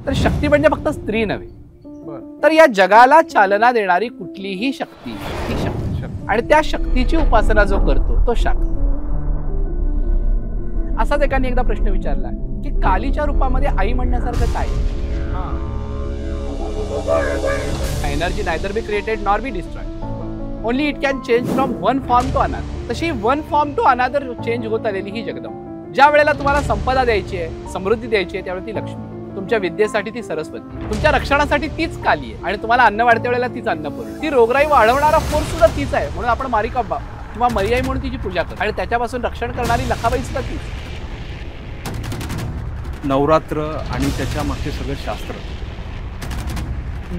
तर शक्ती म्हणजे फक्त स्त्री नव्हे, तर या जगाला चालना देणारी कुठलीही शक्ती ही शक्ती, आणि त्या शक्तीची उपासना जो करतो तो शाक्त. असाच एकाने एकदा प्रश्न विचारला की कालीच्या रूपामध्ये आई म्हणण्यासारखं काय? Energy neither be created nor be destroyed, only it can change from one form to another. तशी one form to another change होत आलेली ही जगदंबा. ज्या वेळेला तुम्हाला संपदा द्यायची आहे, समृद्धी द्यायची आहे, त्यावेळी ती लक्ष्मी, तुमच्या विद्येसाठी ती सरस्वती, तुमच्या रक्षणासाठी तीच काली आहे, आणि तुम्हाला अन्न वाढत्या वेळेला तीच अन्नपूर्णा. ती रोगराई वाढवणारा फोर्स सुद्धा तीच आहे, म्हणून आपण मारिकांबा किंवा मरियाई म्हणून तिची पूजा करतो, आणि त्याच्यापासून रक्षण करणारी लखाबाई सुद्धा तीच. नवरात्र आणि त्याच्या मागचे सगळं शास्त्र.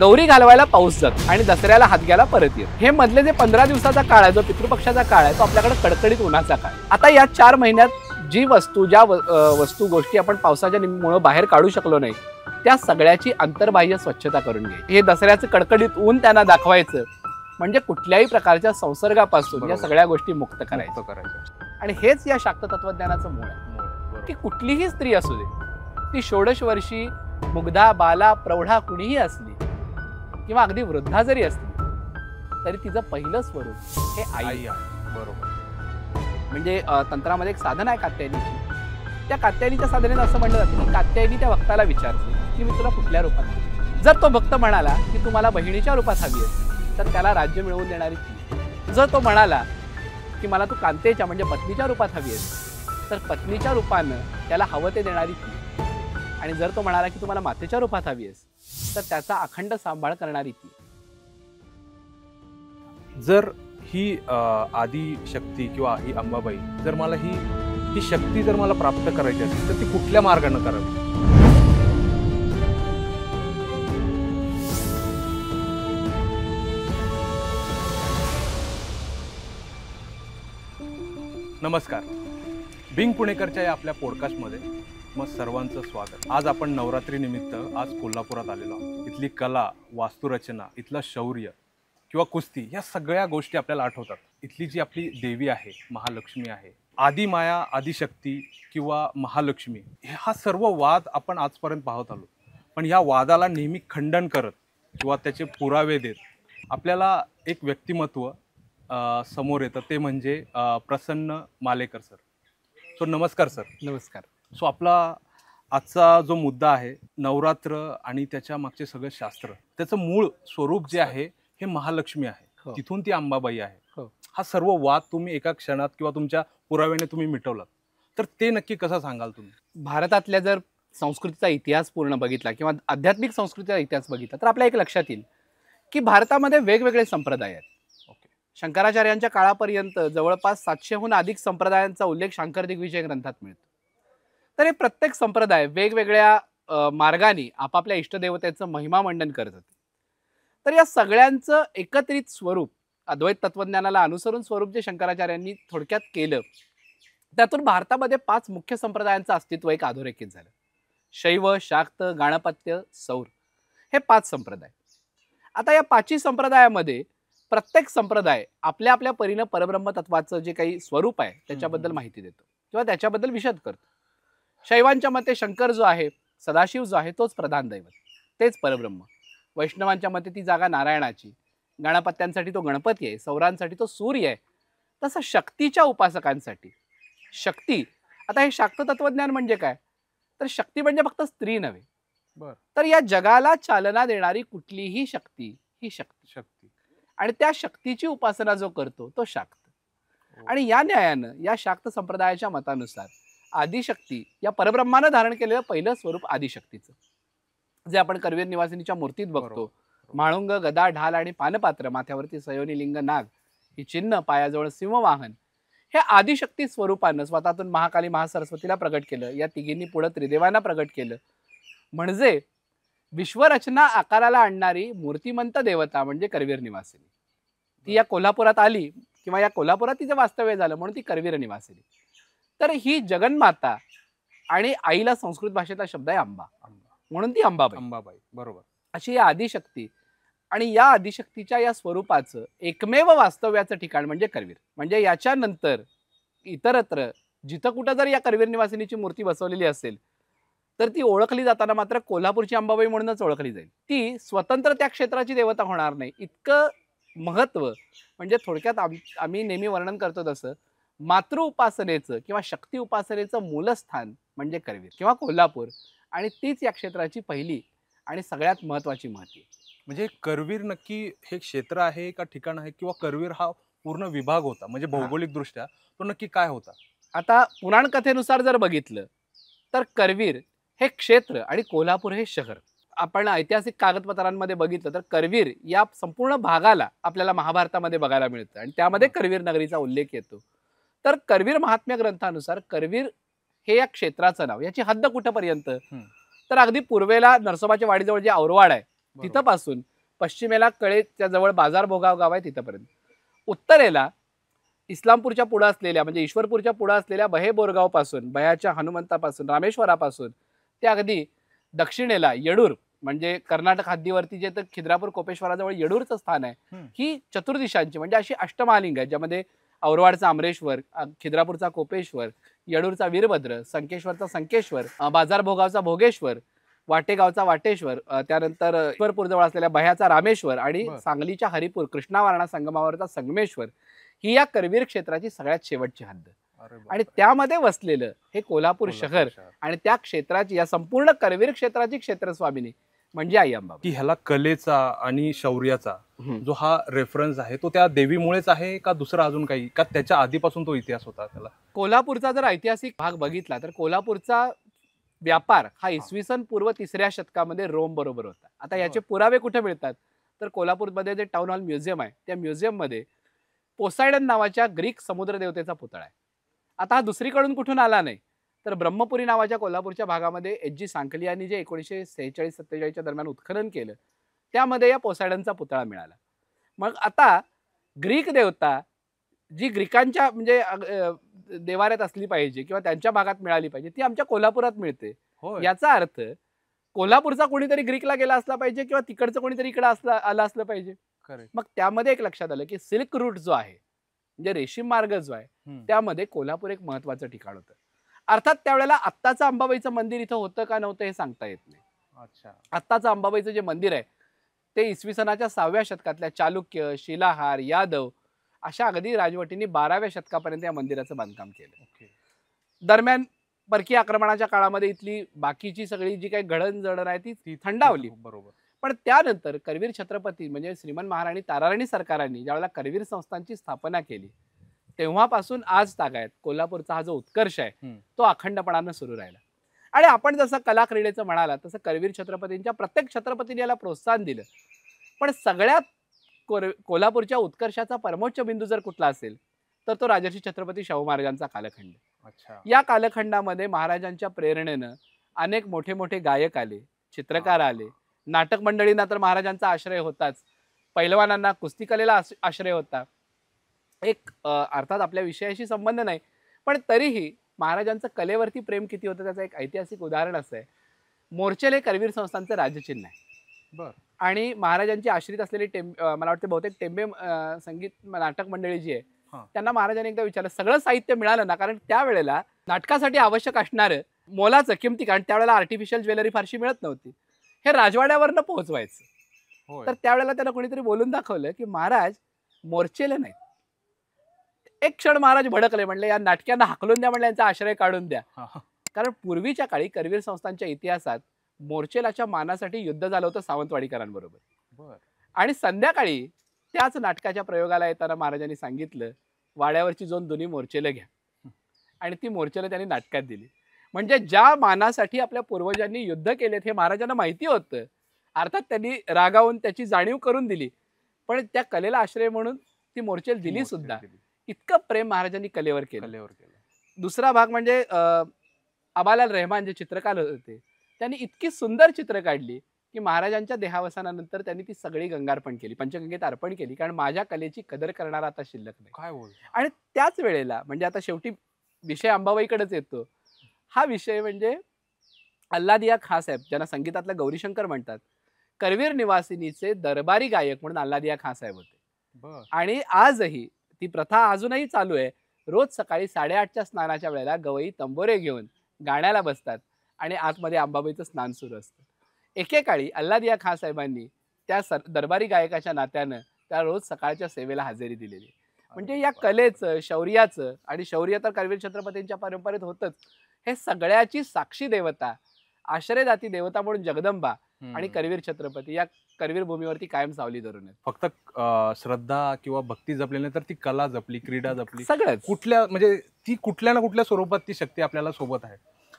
गौरी घालवायला पाऊस जातो आणि दसऱ्याला हात घ्यायला परत येतो. हे मधले जे 15 दिवसाचा काळ आहे, जो पितृपक्षाचा काळ आहे, तो आपल्याकडे कडकडीत उन्हाचा काळ. आता या 4 महिन्यात जी वस्तू, ज्या वस्तू गोष्टी आपण पावसाच्या मुळे बाहेर काढू शकलो नाही, त्या सगळ्याची अंतर्बाह्य स्वच्छता करून घ्यायची. हे दसऱ्याचं कडकडीत ऊन त्यांना दाखवायचं, म्हणजे कुठल्याही प्रकारच्या संसर्गापासून या सगळ्या गोष्टी मुक्त करायच्या. आणि हेच या शाक्त तत्वज्ञानाचं मूळ आहे की कुठलीही स्त्री असू दे, ती 16 वर्षी मुग्धा, बाला, प्रौढा कुणीही असली किंवा अगदी वृद्धा जरी असली, तरी तिचं पहिलं स्वरूप हे आई आहे. बरोबर. म्हणजे तंत्रामध्ये एक साधन आहे कात्यायनीची. त्या कात्यायनीच्या साधनेत असं म्हणलं जातं की कात्यायनी त्या भक्ताला विचारते की मी तुला कुठल्या रूपात हवी. जर तो भक्त म्हणाला की तू मला बहिणीच्या रूपात हवी आहे, तर त्याला राज्य मिळवून देणारी ती. जर तो म्हणाला की मला तू कांतेच्या म्हणजे पत्नीच्या रूपात हवी आहे, तर पत्नीच्या रूपानं त्याला हवं ते देणारी ती. आणि जर तो म्हणाला की तू मला मातेच्या रूपात हवी आहेस, तर त्याचा अखंड सांभाळ करणारी ती. जर ही आदी शक्ती किंवा ही अंबाबाई, जर मला ही शक्ती जर मला प्राप्त करायची असेल, तर ती कुठल्या मार्गाने करावी? नमस्कार, बिंग पुणेकरच्या या आपल्या पॉडकास्टमध्ये मग सर्वांचं स्वागत. आज आपण नवरात्री निमित्त आज कोल्हापुरात आलेलो आहोत. इथली कला, वास्तुरचना, इथलं शौर्य किंवा कुस्ती, या सगळ्या गोष्टी आपल्याला आठवतात. इथली जी आपली देवी आहे, महालक्ष्मी आहे, आदिमाया, आदिशक्ती किंवा महालक्ष्मी, हा सर्व वाद आपण आजपर्यंत पाहत आलो. पण या वादाला नेहमी खंडन करत किंवा त्याचे पुरावे देत आपल्याला एक व्यक्तिमत्व समोर येतं, ते म्हणजे प्रसन्न मालेकर सर. सो नमस्कार सर. नमस्कार. सो आपला आजचा जो मुद्दा आहे, नवरात्र आणि त्याच्या मागचे सगळं शास्त्र, त्याचं मूळ स्वरूप जे आहे हे महालक्ष्मी आहे, तिथून ती अंबाबाई आहे. हा सर्व वाद तुम्ही एका क्षणात किंवा तुमच्या पुराव्याने तुम्ही मिटवलात, तर ते नक्की कसं सांगाल तुम्ही? भारतातल्या जर संस्कृतीचा इतिहास पूर्ण बघितला किंवा आध्यात्मिक संस्कृतीचा इतिहास बघितला, तर आपल्या एक लक्षात येईल की भारतामध्ये वेगवेगळे संप्रदाय आहेत. शंकराचार्यांच्या काळापर्यंत जवळपास 700हून अधिक संप्रदायांचा उल्लेख शांकर दिग्विजय ग्रंथात मिळतो. तर हे प्रत्येक संप्रदाय वेगवेगळ्या मार्गाने आपापल्या इष्टदेवतेचं महिमा मंडन करत होते. तर या सगळ्यांचं एकत्रित स्वरूप, अद्वैत तत्वज्ञानाला अनुसरून स्वरूप जे शंकराचार्यांनी थोडक्यात केलं, त्यातून भारतामध्ये 5 मुख्य संप्रदायांचं अस्तित्व एक अधोरेखित झालं. शैव, शाक्त, गाणपत्य, सौर, हे 5 संप्रदाय. आता या 5ही संप्रदायामध्ये प्रत्येक संप्रदाय आपल्या आपल्या परीनं परब्रह्म तत्वाचं जे काही स्वरूप आहे त्याच्याबद्दल माहिती देतो किंवा त्याच्याबद्दल विशद करतो. शैवांच्या मते शंकर जो आहे, सदाशिव जो आहे, तोच प्रधान दैवत, तेच परब्रह्म. वैष्णवांच्या मते ती जागा नारायणाची, गणपत्यांसाठी तो गणपती आहे, सौरांसाठी तो सूर्य आहे. तसं शक्तीच्या उपासकांसाठी शक्ती. आता हे शाक्त तत्वज्ञान म्हणजे काय? तर शक्ती म्हणजे फक्त स्त्री नव्हे, तर या जगाला चालना देणारी कुठलीही शक्ती ही शक्ती. आणि त्या शक्तीची उपासना जो करतो तो शाक्त. आणि या न्यायानं या शाक्त संप्रदायाच्या मतानुसार आदिशक्ती या परब्रह्मानं धारण केलेलं पहिलं स्वरूप आदिशक्तीचं, जे आपण करवीर निवासिनीच्या मूर्तीत बघतो. म्हाळुंग, गदा, ढाल आणि पानपात्र, माथ्यावरती सयोनी लिंग नाग, ही चिन्ह, पायाजवळ सिंहवाहन, हे आदिशक्ती स्वरूपानं स्वतःतून महाकाली महासरस्वतीला प्रगट केलं. या तिघींनी पुढे त्रिदेवांना प्रगट केलं. म्हणजे विश्वरचना आकाराला आणणारी मूर्तिमंत देवता म्हणजे करवीर निवासिनी. ती या कोल्हापुरात आली किंवा या कोल्हापुरात तिचं वास्तव्य झालं म्हणून ती करवीर निवासिनी. तर ही जगन्माता, आणि आईला संस्कृत भाषेतला शब्द आहे अंबा, म्हणून ती अंबाबाई. बरोबर. अशी या आदिशक्ती, आणि या आदिशक्तीच्या या स्वरूपाचं एकमेव वास्तव्याचं ठिकाण म्हणजे करवीर. म्हणजे याच्यानंतर इतरत्र जिथं कुठं जर या करवीर निवासिनीची मूर्ती बसवलेली असेल, तर ती ओळखली जाताना मात्र कोल्हापूरची अंबाबाई म्हणूनच ओळखली जाईल. ती स्वतंत्र त्या क्षेत्राची देवता होणार नाही. इतकं महत्त्व म्हणजे थोडक्यात आम्ही नेहमी वर्णन करतो तसं मातृ उपासनेचं किंवा शक्ती उपासनेचं मूलस्थान म्हणजे करवीर किंवा कोल्हापूर आणि तीच या क्षेत्राची पहिली आणि सगळ्यात महत्त्वाची महती. म्हणजे करवीर नक्की हे क्षेत्र आहे का ठिकाण आहे, किंवा करवीर हा पूर्ण विभाग होता म्हणजे भौगोलिक दृष्ट्या तो नक्की काय होता? आता पुराण कथेनुसार जर बघितलं तर करवीर हे क्षेत्र आणि कोल्हापूर हे शहर. आपण ऐतिहासिक कागदपत्रांमध्ये बघितलं तर करवीर या संपूर्ण भागाला आपल्याला महाभारतामध्ये बघायला मिळतं आणि त्यामध्ये करवीर नगरीचा उल्लेख येतो. तर करवीर महात्म्य ग्रंथानुसार करवीर हे या क्षेत्राचं नाव. याची हद्द कुठपर्यंत तर अगदी पूर्वेला नरसोबाच्या वाडीजवळ जे औरवाड आहे तिथं पासून पश्चिमेला कळेच्या जवळ बाजार भोगाव गाव आहे तिथपर्यंत. उत्तरेला इस्लामपूरच्या पुढे असलेल्या म्हणजे ईश्वरपूरच्या पुढे असलेल्या बहे बोरगाव पासून बह्याच्या हनुमंतापासून रामेश्वरापासून ते अगदी दक्षिणेला येडूर म्हणजे कर्नाटक हद्दीवरती जे तर खिद्रापूर कोपेश्वराजवळ येडूरचं स्थान आहे. ही चतुर्दिशांची म्हणजे अशी अष्टमहालिंग आहे ज्यामध्ये औरवाडचा अमरेश्वर, खिद्रापूरचा कोपेश्वर, येडूरचा वीरभद्र, संकेश्वरचा संकेश्वर, बाजार भोगावचा भोगेश्वर, वाटेगावचा वाटेश्वर, त्यानंतर ईश्वरपूर जवळ असलेल्या बह्याचा रामेश्वर आणि सांगलीच्या हरिपूर कृष्णा वारणा संगमावरचा संगमेश्वर ही या करवीर क्षेत्राची सगळ्यात शेवटची हद्द. आणि त्यामध्ये वसलेलं हे कोल्हापूर शहर आणि त्या क्षेत्राची या संपूर्ण करवीर क्षेत्राची क्षेत्रस्वामिनी म्हणजे आई अंबाबाई. की ह्याला कलेचा आणि शौर्याचा जो हा रेफरन्स आहे तो त्या देवीमुळेच आहे का दुसरा अजून काही, का त्याच्या आधीपासून तो इतिहास होता त्याला? कोल्हापूरचा जर ऐतिहासिक भाग बघितला तर कोल्हापूरचा व्यापार हा इसवी सन पूर्व 3ऱ्या शतकामध्ये रोम बरोबर होता. आता याचे पुरावे कुठे मिळतात तर कोल्हापूरमध्ये जे टाउन हॉल म्युझियम आहे त्या म्युझियममध्ये पोसायडन नावाच्या ग्रीक समुद्र देवतेचा पुतळा आहे. आता हा दुसरीकडून कुठून आला नाही तर ब्रह्मपुरी नावाच्या कोल्हापूरच्या भागामध्ये एच.जी. सांकली यांनी जे 1946-47 दरम्यान उत्खनन केलं त्यामध्ये या पोसायडनचा पुतळा मिळाला. मग आता ग्रीक देवता जी ग्रीकांच्या म्हणजे देवाऱ्यात असली पाहिजे किंवा त्यांच्या भागात मिळाली पाहिजे ती आमच्या कोल्हापुरात मिळते. याचा अर्थ कोल्हापूरचा कोणीतरी ग्रीकला गेला असला पाहिजे किंवा तिकडचं कोणीतरी इकडे आलं असलं पाहिजे. मग त्यामध्ये एक लक्षात आलं की सिल्क रूट जो आहे म्हणजे रेशीम मार्ग जो आहे त्यामध्ये कोल्हापूर एक महत्वाचं ठिकाण होतं. अर्थात त्यावेळेला आत्ताचं अंबाबाईचं मंदिर इथं होतं का नव्हतं हे सांगता येत नाही. आत्ताचं अंबाबाईचं जे मंदिर आहे ते इसवी सनाच्या 6व्या शतकातल्या चालुक्य, शिलाहार, यादव अशा अगदी राजवटींनी 12व्या शतकापर्यंत या मंदिराचं बांधकाम केलं. दरम्यान परकीय आक्रमणाच्या काळामध्ये इथली बाकीची सगळी जी काही घडणजडण आहे ती थंडावली. बरोबर. पण त्यानंतर करवीर छत्रपती म्हणजे श्रीमंत महाराणी ताराराणी सरकारांनी ज्यावेळेला करवीर संस्थांची स्थापना केली तेव्हापासून आज तागायत कोल्हापूरचा हा जो उत्कर्ष आहे तो अखंडपणानं सुरू राहिला. आणि आपण जसं कला क्रीडेचं म्हणाला तसं करवीर छत्रपतींच्या प्रत्येक छत्रपतीने याला प्रोत्साहन दिलं. पण सगळ्यात कोल्हापूरच्या उत्कर्षाचा परमोच्च बिंदू जर कुठला असेल तर तो राजर्षी छत्रपती शाहू महाराजांचा कालखंड. या कालखंडामध्ये महाराजांच्या प्रेरणेनं अनेक मोठे मोठे गायक आले, चित्रकार आले, नाटक मंडळींना तर महाराजांचा आश्रय होताच, पैलवानांना कुस्ती कलेला आश्रय होता. एक अर्थात आपल्या विषयाशी संबंध नाही पण तरीही महाराजांचं कलेवरती प्रेम किती होतं त्याचं एक ऐतिहासिक उदाहरण असं आहे. मोर्चेल हे करवीर संस्थांचं राजचिन्ह आहे. आणि महाराजांची आश्रित असलेली मला वाटतं बहुतेक टेंबे संगीत नाटक मंडळी जी आहे त्यांना महाराजांनी एकदा विचारलं सगळं साहित्य मिळालं ना, कारण त्यावेळेला नाटकासाठी आवश्यक असणारं मोलाचं किमती, कारण त्यावेळेला आर्टिफिशियल ज्वेलरी फारशी मिळत नव्हती, हे राजवाड्यावरनं पोहोचवायचं. तर त्यावेळेला त्यांना कोणीतरी बोलून दाखवलं की महाराज मोर्चेले नाहीत. एक क्षण महाराज भडकले, म्हणले या नाटकांना हाकलून द्या, म्हणले यांचा आश्रय काढून द्या. कारण पूर्वीच्या काळी करवीर संस्थांच्या इतिहासात मोर्चेलाच्या मानासाठी युद्ध झालं होतं सावंतवाडीकरांबरोबर. आणि संध्याकाळी त्याच नाटकाच्या प्रयोगाला येताना महाराजांनी सांगितलं वाड्यावरची 2 दुनी मोर्चेलं घ्या, आणि ती मोर्चेलं त्यांनी नाटकात दिली. म्हणजे ज्या मानासाठी आपल्या पूर्वजांनी युद्ध केलेत हे महाराजांना माहिती होतं. अर्थात त्यांनी रागावून त्याची जाणीव करून दिली, पण त्या कलेला आश्रय म्हणून ती मोर्चेल दिली सुद्धा. इतकं प्रेम महाराजांनी कलेवर केलं. दुसरा भाग म्हणजे अबालाल रहमान जे चित्रकार होते त्यांनी इतकी सुंदर चित्र काढली की महाराजांच्या देहावसानानंतर त्यांनी ती सगळी गंगार्पण केली, पंचगंगेत अर्पण केली, कारण माझ्या कलेची कदर करणारा आता शिल्लक नाही. काय बोल. आणि त्याच वेळेला म्हणजे आता शेवटी विषय अंबाबाईकडेच येतो. हा विषय म्हणजे अल्लादिया खां साहेब ज्यांना संगीतातला गौरीशंकर म्हणतात, करवीर निवासिनीचे दरबारी गायक म्हणून अल्लादिया खां साहेब होते. आणि आजही ती प्रथा अजूनही चालू आहे. रोज सकाळी 8:30च्या स्नानाच्या वेळेला गवई तंबोरे घेऊन गाण्याला बसतात आणि आतमध्ये अंबाबाईचं स्नान सुरू असतं. एकेकाळी अल्लादिया खान साहेबांनी त्या दरबारी गायकाच्या नात्यानं त्या रोज सकाळच्या सेवेला हजेरी दिलेली. म्हणजे या कलेचं, शौर्याचं, आणि शौर्य तर करवीर छत्रपतींच्या परंपरेत होतच, हे सगळ्याची साक्षी देवता, आश्रयदाती देवता म्हणून जगदंबा आणि करवीर छत्रपती या करवीर भूमीवरती कायम सावली धरून आहेत. फक्त श्रद्धा किंवा भक्ती जपली नाही तर ती कला जपली, क्रीडा जपली, सगळंच. कुठल्या म्हणजे ती कुठल्या ना कुठल्या स्वरूपात ती शक्ती आपल्याला सोबत आहे.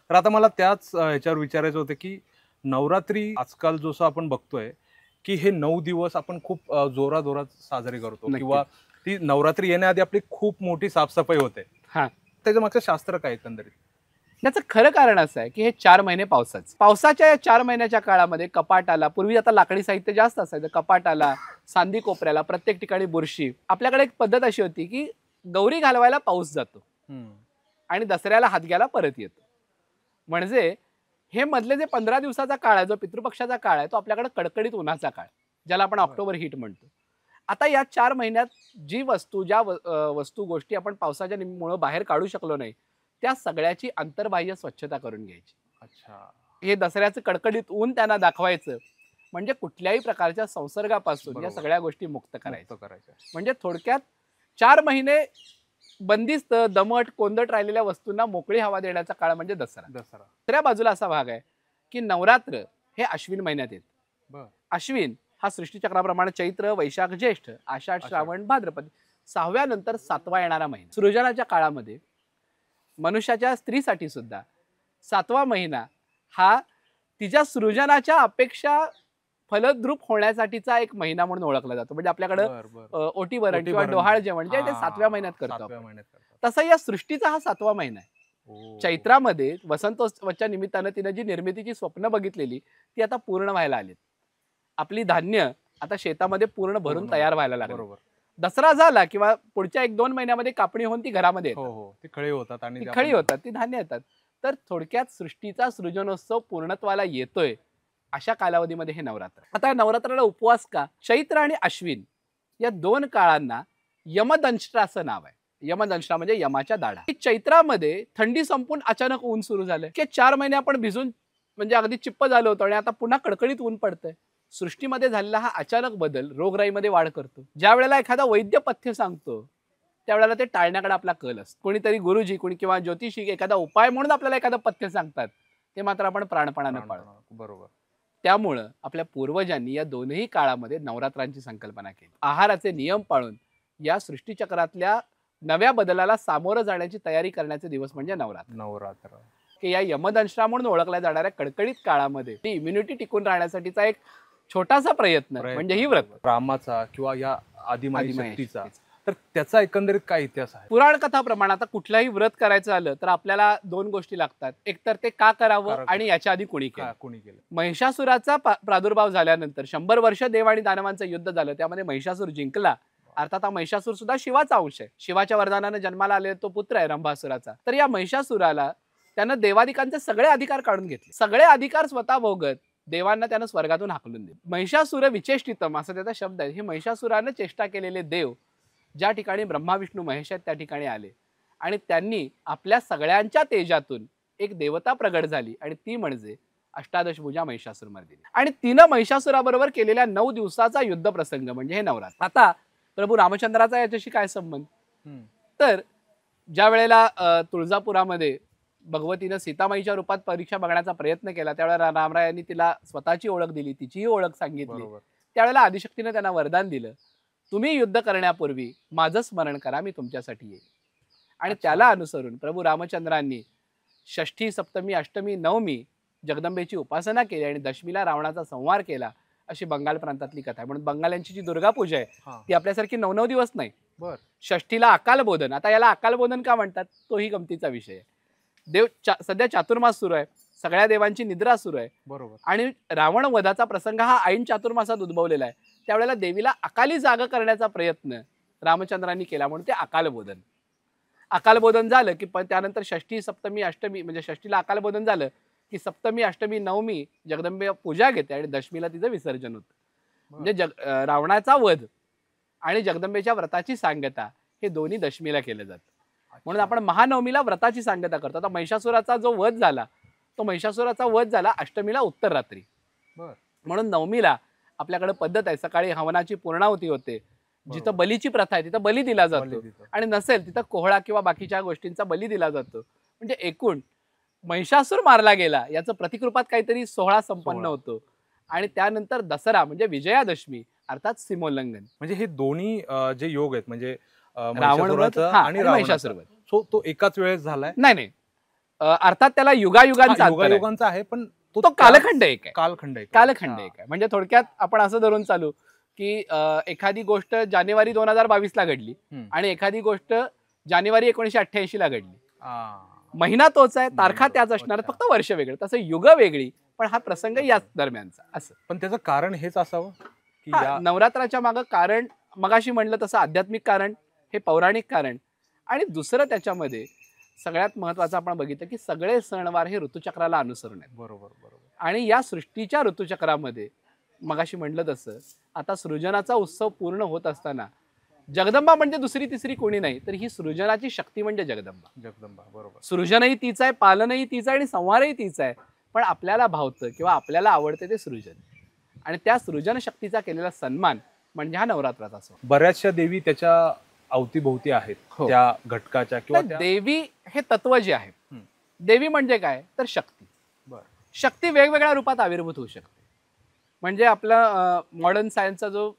तर आता मला त्याच ह्याच्यावर विचारायचं होतं की नवरात्री आजकाल जसं आपण बघतोय की हे 9 दिवस आपण खूप जोराजोरात साजरे करतो, नक्की. किंवा ती नवरात्री येण्याआधी आपली खूप मोठी साफसफाई होते. हा, त्याच्या मागचं शास्त्र काय एकंदरीत? याचं खरं कारण असं आहे की हे 4 महिने पावसाच्या या 4 महिन्याच्या काळामध्ये कपाटाला, पूर्वी आता लाकडी साहित्य जास्त असायचं, कपाटाला, सांदी कोपऱ्याला, प्रत्येक ठिकाणी बुरशी. आपल्याकडे एक पद्धत अशी होती की गौरी घालवायला पाऊस जातो आणि दसऱ्याला हात घ्यायला परत येतो. म्हणजे हे मधले जे 15 दिवसाचा काळ आहे, जो पितृपक्षाचा काळ आहे, तो आपल्याकडे कडकडीत उन्हाचा काळ, ज्याला आपण ऑक्टोबर हीट म्हणतो. आता या 4 महिन्यात जी वस्तू, ज्या वस्तू गोष्टी आपण पावसाच्या मुळे बाहेर काढू शकलो नाही, त्या सगळ्याची अंतर्बाह्य स्वच्छता करून घ्यायची. अच्छा. हे दसऱ्याचं कडकडीत ऊन त्यांना दाखवायचं, म्हणजे कुठल्याही प्रकारच्या संसर्गापासून या बरोबर. सगळ्या गोष्टी मुक्त करायच्या. करायचं. म्हणजे थोडक्यात 4 महिने बंदिस्त, दमट, कोंदट राहिलेल्या वस्तूंना मोकळी हवा देण्याचा काळ म्हणजे दसरा. दुसऱ्या बाजूला असा भाग आहे की नवरात्र हे अश्विन महिन्यात येते. अश्विन हा सृष्टीचक्राप्रमाणे चैत्र, वैशाख, ज्येष्ठ, आषाढ, श्रावण, भाद्रपद, 6व्या नंतर 7वा येणारा महिना. सृजनाच्या काळामध्ये मनुष्याच्या स्त्रीसाठी सुद्धा 7वा महिना हा तिच्या सृजनाच्या अपेक्षा फलद्रूप होण्यासाठीचा एक महिना म्हणून ओळखला जातो. म्हणजे आपल्याकडे ओटी भरण किंवा डोहाळ जेवण जे ते 7व्या महिन्यात करतो. तसा या सृष्टीचा हा 7वा महिना आहे. चैत्रामध्ये वसंतोत्सवाच्या निमित्तानं तिने जी निर्मितीची स्वप्न बघितलेली ती आता पूर्ण व्हायला आलीत. आपली धान्य आता शेतामध्ये पूर्ण भरून तयार व्हायला लागली. दसरा झाला किंवा पुढच्या 1-2 महिन्यामध्ये कापणी होऊन ती घरामध्ये ती खळी होतात आणि ती धान्य येतात. तर थोडक्यात सृष्टीचा सृजनोत्सव पूर्णत्वाला येतोय अशा कालावधीमध्ये हे नवरात्र. आता या नवरात्राला उपवास का? चैत्र आणि अश्विन या 2 काळांना यमदंष्ट्रा असं नाव आहे. यमदंष्ट्रा म्हणजे यमाच्या दाढा. चैत्रामध्ये थंडी संपून अचानक ऊन सुरू झालंय की 4 महिने आपण भिजून म्हणजे अगदी चिप्प झालं होतं आणि आता पुन्हा कडकडीत ऊन पडतंय. सृष्टीमध्ये झालेला हा अचानक बदल रोगराईमध्ये वाढ करतो. ज्या वेळेला एखादा वैद्य पथ्य सांगतो त्यावेळेला ते टाळण्याकडे आपला कल असतो. कोणीतरी गुरुजी किंवा ज्योतिषी एखादा उपाय म्हणून आपल्याला एखादं पथ्य सांगतात, ते मात्र आपण प्राणपणानं पाळतो. बरोबर. त्यामुळं आपल्या पूर्वजांनी या दोनही काळामध्ये नवरात्रांची संकल्पना केली. आहाराचे नियम पाळून या सृष्टीचक्रातल्या नव्या बदलाला सामोरं जाण्याची तयारी करण्याचे दिवस म्हणजे नवरात्र. की या यमदंष्ट्रा म्हणून ओळखल्या जाणाऱ्या कडकडीत काळामध्ये ती इम्युनिटी टिकून राहण्यासाठीचा एक छोटासा प्रयत्न म्हणजे ही व्रत. रामाचा किंवा या आदिमाई शक्तीचा, तर त्याचा एकंदरीत काय इतिहास आहे? पुराण कथाप्रमाणे आता कुठलाही व्रत करायचं आलं तर आपल्याला 2 गोष्टी लागतात. एक तर ते का करावं आणि याच्या आधी कोणी केलं. महिषासुराचा प्रादुर्भाव झाल्यानंतर 100 वर्ष देव आणि दानवांचं युद्ध झालं. त्यामध्ये महिषासूर जिंकला. अर्थात हा महिषासूर सुद्धा शिवाचा अंश आहे. शिवाच्या वरदानाने जन्माला आलेला तो पुत्र आहे रंभासुराचा. तर या महिषासुराला त्यानं देवाधिकांचे सगळे अधिकार काढून घेतले. सगळे अधिकार स्वतः भोगत देवांना त्यानं स्वर्गातून हाकलून दिले. महिषासुर विचेष्टितम असा त्याचा शब्द आहे. हे महिषासुरानं चेष्टा केलेले देव ज्या ठिकाणी ब्रह्मा विष्णू महेश आहेत त्या ठिकाणी आले आणि त्यांनी आपल्या सगळ्यांच्या तेजातून एक देवता प्रगट झाली आणि ती म्हणजे अष्टादशभुजा महिषासुरमर्दिनी. आणि तिनं महिषासुराबरोबर केलेल्या 9 दिवसाचा युद्ध प्रसंग म्हणजे हे नवरात्र. आता प्रभू रामचंद्राचा याच्याशी काय संबंध? तर ज्या वेळेला तुळजापुरामध्ये भगवतीनं सीतामाईच्या रूपात परीक्षा बघण्याचा प्रयत्न केला त्यावेळेला रामरायांनी तिला स्वतःची ओळख दिली, तिचीही ओळख सांगितली. त्यावेळेला आदिशक्तीनं त्यांना वरदान दिलं, तुम्ही युद्ध करण्यापूर्वी माझं स्मरण करा, मी तुमच्यासाठी येईल. आणि त्याला अनुसरून प्रभू रामचंद्रांनी षष्ठी, सप्तमी, अष्टमी, नवमी जगदंबेची उपासना केली आणि दशमीला रावणाचा संहार केला, अशी बंगाल प्रांतातली कथा आहे. म्हणून बंगाल्यांची जी दुर्गा पूजा आहे ती आपल्यासारखी 9 दिवस नाही. षष्ठीला अकालबोधन. आता याला अकालबोधन का म्हणतात तोही गमतीचा विषय आहे. देव सध्या चातुर्मास सुरू आहे, सगळ्या देवांची निद्रा सुरू आहे. बरोबर. आणि रावण वधाचा प्रसंग हा ऐन चातुर्मासात उद्भवलेला आहे. त्यावेळेला देवीला अकाली जाग करण्याचा प्रयत्न रामचंद्रांनी केला म्हणून ते अकालबोधन झालं की त्यानंतर षष्ठी, सप्तमी, अष्टमी म्हणजे षष्ठीला अकालबोधन झालं की सप्तमी, अष्टमी, नवमी जगदंबे पूजा घेते आणि दशमीला तिचं विसर्जन होतं. म्हणजे रावणाचा वध आणि जगदंबेच्या व्रताची सांगता हे दोन्ही दशमीला केलं जातं. म्हणून आपण महानवमीला व्रताची सांगता करतो. आता महिषासुराचा जो वध झाला तो महिषासुराचा वध झाला अष्टमीला उत्तर रात्री. बर. म्हणून नवमीला आपल्याकडे पद्धत आहे, सकाळी हवनाची पूर्णाहुती होते. जिथं बरोबर. बलीची प्रथा आहे तिथं बली दिला जातो, बली देतो. आणि नसेल तिथं कोहळा किंवा बाकीच्या गोष्टींचा बली दिला जातो. म्हणजे एकूण महिषासूर मारला गेला याचं प्रतिकृपात काहीतरी सोहळा संपन्न सोहळा. होतो. आणि त्यानंतर दसरा म्हणजे विजयादशमी अर्थात सीमोल्लंघन, म्हणजे हे दोन्ही जे योग आहेत म्हणजे रावणवध महिषासुराचा हा, आणि आणि रावणाचा. महिषासुरवध. सो तो एकाच वेळेस झालाय. नाही, अर्थात त्याला युगायुगांचा अंतर आहे. युगायुगांचा आहे पण तो कालखंड एक आहे. कालखंड आहे. कालखंड एक आहे. म्हणजे थोडक्यात आपण असं धरून चालू की एखादी गोष्ट जानेवारी 2022 ला घडली आणि एखादी गोष्ट जानेवारी 1988 ला घडली. महिना तोच आहे, तारखा त्याच असणार, अच्छा. फक्त वर्ष वेगळं. तसं युग वेगळी, पण हा प्रसंग याच दरम्यानचा. असं पण त्याचं कारण हेच असावं की हा, या नवरात्राच्या मागं कारण मगाशी म्हणलं तसं आध्यात्मिक कारण, हे पौराणिक कारण, आणि दुसरं त्याच्यामध्ये सगळ्यात महत्वाचं आपण बघितलं की सगळे सणवार हे ऋतुचक्राला अनुसरून आहेत. बरोबर बरोबर. आणि या सृष्टीच्या ऋतुचक्रामध्ये मगाशी म्हणलं तसं आता सृजनाचा उत्सव पूर्ण होत असताना जगदंबा म्हणजे दुसरी तिसरी कोणी नाही, तर ही सृजनाची शक्ती म्हणजे जगदंबा. जगदंबा बरोबर. सृजनही तीच आहे, पालनही तीच आहे, आणि संहारही तीच आहे. पण आपल्याला भावतं किंवा आपल्याला आवडते ते सृजन, आणि त्या सृजन शक्तीचा केलेला सन्मान म्हणजे हा नवरात्राचा सण. बऱ्याचशा देवी त्याच्या अवतीभोवती आहेत. हो. त्या घटकाच्या किंवा तर देवी हे तत्व जे आहे, हम्म. देवी म्हणजे काय तर शक्ती. बरं. शक्ती वेगवेगळ्या रूपात आविर्भूत होऊ शकते. म्हणजे आपला मॉडर्न सायन्सचा जो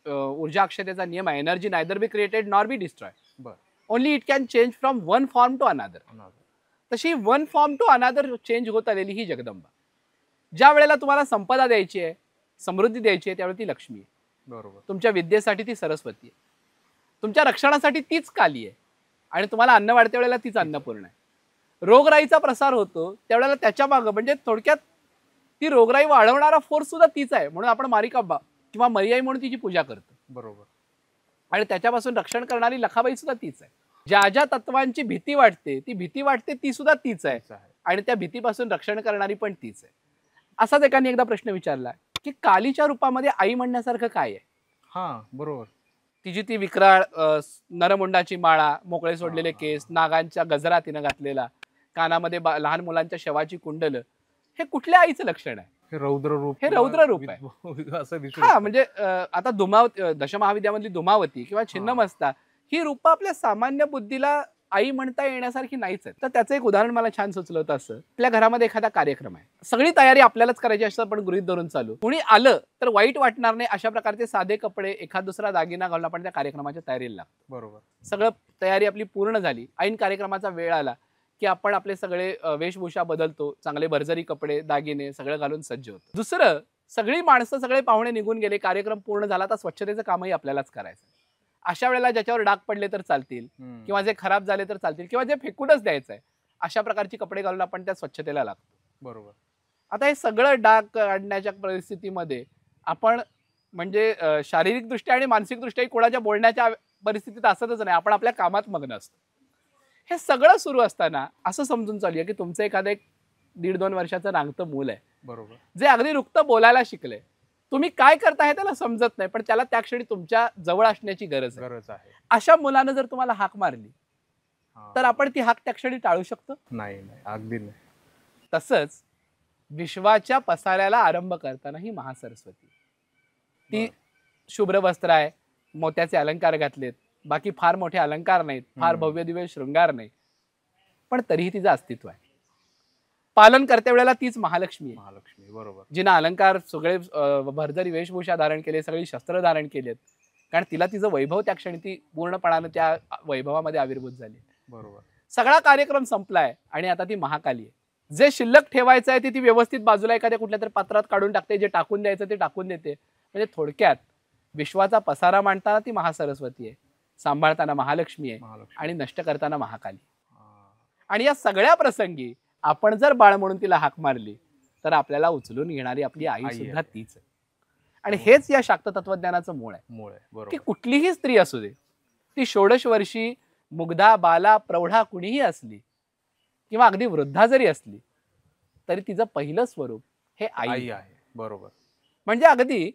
ऊर्जा अक्षतेचा नियम आहे, energy neither be created nor be destroy, बरं. Only it can change from one form to another. तशी one form to another change होत आलेली ही जगदंबा. ज्या वेळेला तुम्हाला संपदा द्यायची आहे, समृद्धी द्यायची आहे, त्यावेळी ती लक्ष्मी आहे. बरोबर. तुमच्या विद्येसाठी ती सरस्वती आहे, तुमच्या रक्षणासाठी तीच काली आहे, आणि तुम्हाला अन्न वाढत्या वेळेला तीच अन्नपूर्ण आहे. रोगराईचा प्रसार होतो त्यावेळेला त्याच्या मागं म्हणजे थोडक्यात ती रोगराई वाढवणारा फोर्स सुद्धा तीच आहे. म्हणून आपण मारिकांबा किंवा मरियाई म्हणून तिची पूजा करतो. बरोबर. आणि त्याच्यापासून रक्षण करणारी लखाबाई सुद्धा तीच आहे. ज्या ज्या तत्वांची भीती वाटते ती सुद्धा तीच आहे, तीच आहे. आणि त्या भीतीपासून रक्षण करणारी पण तीच आहे. असाच एकाने एकदा प्रश्न विचारला की कालीच्या रूपामध्ये आई म्हणण्यासारखं काय आहे. हा बरोबर. तिची ती विक्राळ नरमुंडाची माळा, मोकळे सोडलेले केस, नागांच्या गजरा तिनं घातलेला, कानामध्ये लहान मुलांच्या शवाची कुंडल, हे कुठल्या आईचं लक्षण आहे. हे रौद्र रूप. हे रौद्र रूप आहे असं दिसू हा, म्हणजे आता धुमावती, दशमहाविद्यामधली धुमावती किंवा छिन्नमस्ता ही रूप आपल्या सामान्य बुद्धीला आई म्हणता येण्यासारखी नाहीच आहे. तर त्याचं एक उदाहरण मला छान सुचलं होतं. असं आपल्या घरामध्ये एखादा कार्यक्रम आहे, सगळी तयारी आपल्यालाच करायची असं आपण गृहीत धरून चालू, कुणी आलं तर वाईट वाटणार नाही अशा प्रकारचे साधे कपडे, एखाद दुसरा दागिना घालून आपण त्या कार्यक्रमाच्या तयारीला लागतो. बरोबर. सगळं तयारी आपली पूर्ण झाली, ऐन कार्यक्रमाचा वेळ आला की आपण आपले सगळे वेशभूषा बदलतो, चांगले भरजरी कपडे दागिने सगळं घालून सज्ज होतो. दुसरं, सगळी माणसं सगळे पाहुणे निघून गेले, कार्यक्रम पूर्ण झाला, तर स्वच्छतेचं कामही आपल्यालाच करायचं. अशा वेळेला ज्याच्यावर डाग पडले तर चालतील, किंवा जे खराब झाले तर चालतील, किंवा जे फेकूनच द्यायचं आहे, अशा प्रकारची कपडे घालून आपण त्या स्वच्छतेला लागतो. बरोबर. आता हे सगळं डाग काढण्याच्या परिस्थितीमध्ये आपण म्हणजे शारीरिकदृष्ट्या आणि मानसिकदृष्ट्याही कोणाच्या बोलण्याच्या परिस्थितीत असतच नाही, आपण आपल्या कामात मग्न असतो. हे सगळं सुरू असताना असं समजून चालूया की तुमचं एखादं 1.5-2 वर्षाचं रांगतं मूल आहे, बरोबर, जे अगदी नुकतं बोलायला शिकले. तुम्ही काय करता हे त्याला समजत नाही, पण त्याला त्या क्षणी तुमच्या जवळ असण्याची गरज आहे. अशा मुलानं जर तुम्हाला हाक मारली तर आपण ती हाक त्या क्षणी टाळू शकतो? नाही, अगदी नाही. तसंच विश्वाच्या पसाऱ्याला आरंभ करताना ही महासरस्वती, ती शुभ्र वस्त्र आहे, मोत्याचे अलंकार घातलेत, बाकी फार मोठे अलंकार नाहीत, फार भव्य दिव्य शृंगार नाही, पण तरीही तिचं अस्तित्व आहे. पालन करते वेळेला तीच महालक्ष्मी आहे. बरोबर. जिनं अलंकार सगळे भरजरी वेशभूषा धारण केले, सगळी शस्त्र धारण केलेत, कारण तिला तिचं वैभव त्या क्षणी ती पूर्णपणानं त्या वैभवामध्ये आविर्भूत झाली. बरोबर. सगळा कार्यक्रम संपलाय आणि आता ती महाकाली आहे. जे शिल्लक ठेवायचं आहे ती व्यवस्थित बाजूला एखाद्या कुठल्या तरी पात्रात काढून टाकते, जे टाकून द्यायचं ते टाकून देते. म्हणजे थोडक्यात विश्वाचा पसारा मांडताना ती महासरस्वती आहे, सांभाळताना महालक्ष्मी आहे, आणि नष्ट करताना महाकाली. आणि या सगळ्या प्रसंगी आपण जर बाळ म्हणून तिला हाक मारली तर आपल्याला उचलून घेणारी आपली आई सुद्धा तीच आहे. आणि हेच या शाक्त तत्वज्ञानाचं मूळ आहे की कुठलीही स्त्री असू दे, ती 16 वर्षी मुग्धा, बाला, प्रौढा कुणीही असली किंवा अगदी वृद्धा जरी असली तरी तिचं पहिलं स्वरूप हे आई आहे. बरोबर. म्हणजे अगदी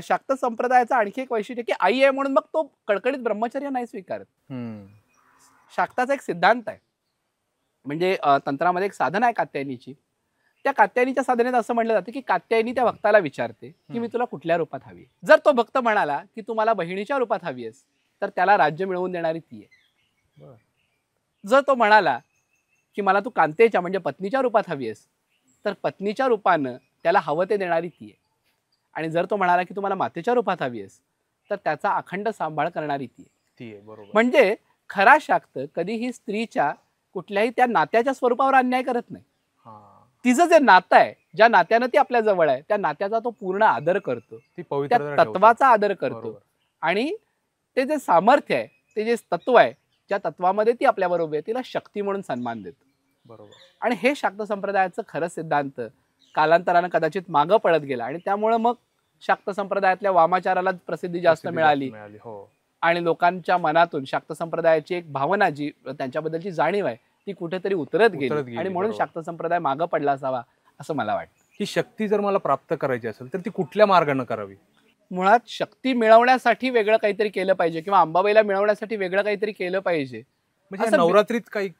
शाक्त संप्रदायाचं आणखी एक वैशिष्ट्य की आई आहे म्हणून मग तो कडकडीत ब्रह्मचर्य नाही स्वीकारत. शाक्ताचा एक सिद्धांत आहे, म्हणजे तंत्रामध्ये एक साधना आहे कात्यायनीची, त्या कात्यायनीच्या साधनेत असं म्हणलं जातं की कात्यायनी त्या भक्ताला विचारते की मी तुला कुठल्या रूपात हवी आहे. जर तो भक्त म्हणाला की तू मला बहिणीच्या रूपात हवी आहेस तर त्याला राज्य मिळवून देणारी ती आहे. जर तो म्हणाला की मला तू कांतेच्या म्हणजे पत्नीच्या रूपात हवी आहेस तर पत्नीच्या रूपानं त्याला हवं ते देणारी ती आहे. आणि जर तो म्हणाला की तू मला मातेच्या रूपात हवी आहेस तर त्याचा अखंड सांभाळ करणारी ती आहे. बरोबर. म्हणजे खरा शाक्त कधीही स्त्रीच्या कुठल्याही त्या नात्याच्या स्वरूपावर अन्याय करत नाही. तिचं जे नातं आहे, ज्या नात्यानं ती आपल्या जवळ आहे, त्या नात्याचा तो पूर्ण आदर करतो, ती त्या पवित्र तत्वाचा आदर करतो. आणि ते जे सामर्थ्य आहे, ते जे तत्व आहे, ज्या तत्वामध्ये ती आपल्या बरोबर आहे, तिला शक्ती म्हणून सन्मान देतो. बरोबर. आणि हे शाक्त संप्रदायाचं खरं सिद्धांत कालांतरानं कदाचित मागं पडत गेला आणि त्यामुळे मग शाक्त संप्रदायातल्या वामाचाराला प्रसिद्धी जास्त मिळाली. आणि लोकांच्या मनातून शाक्त संप्रदायाची एक भावना जी त्यांच्याबद्दलची जाणीव आहे ती कुठेतरी उतरत गेली आणि म्हणून शाक्त संप्रदाय मागं पडला असावा असं मला वाटतं. ही शक्ती जर मला प्राप्त करायची असेल तर ती कुठल्या मार्गाने करावी? मुळात शक्ती मिळवण्यासाठी वेगळं काहीतरी केलं पाहिजे किंवा अंबाबाईला मिळवण्यासाठी वेगळं काहीतरी केलं पाहिजे. म्हणजे नवरात्रीत काही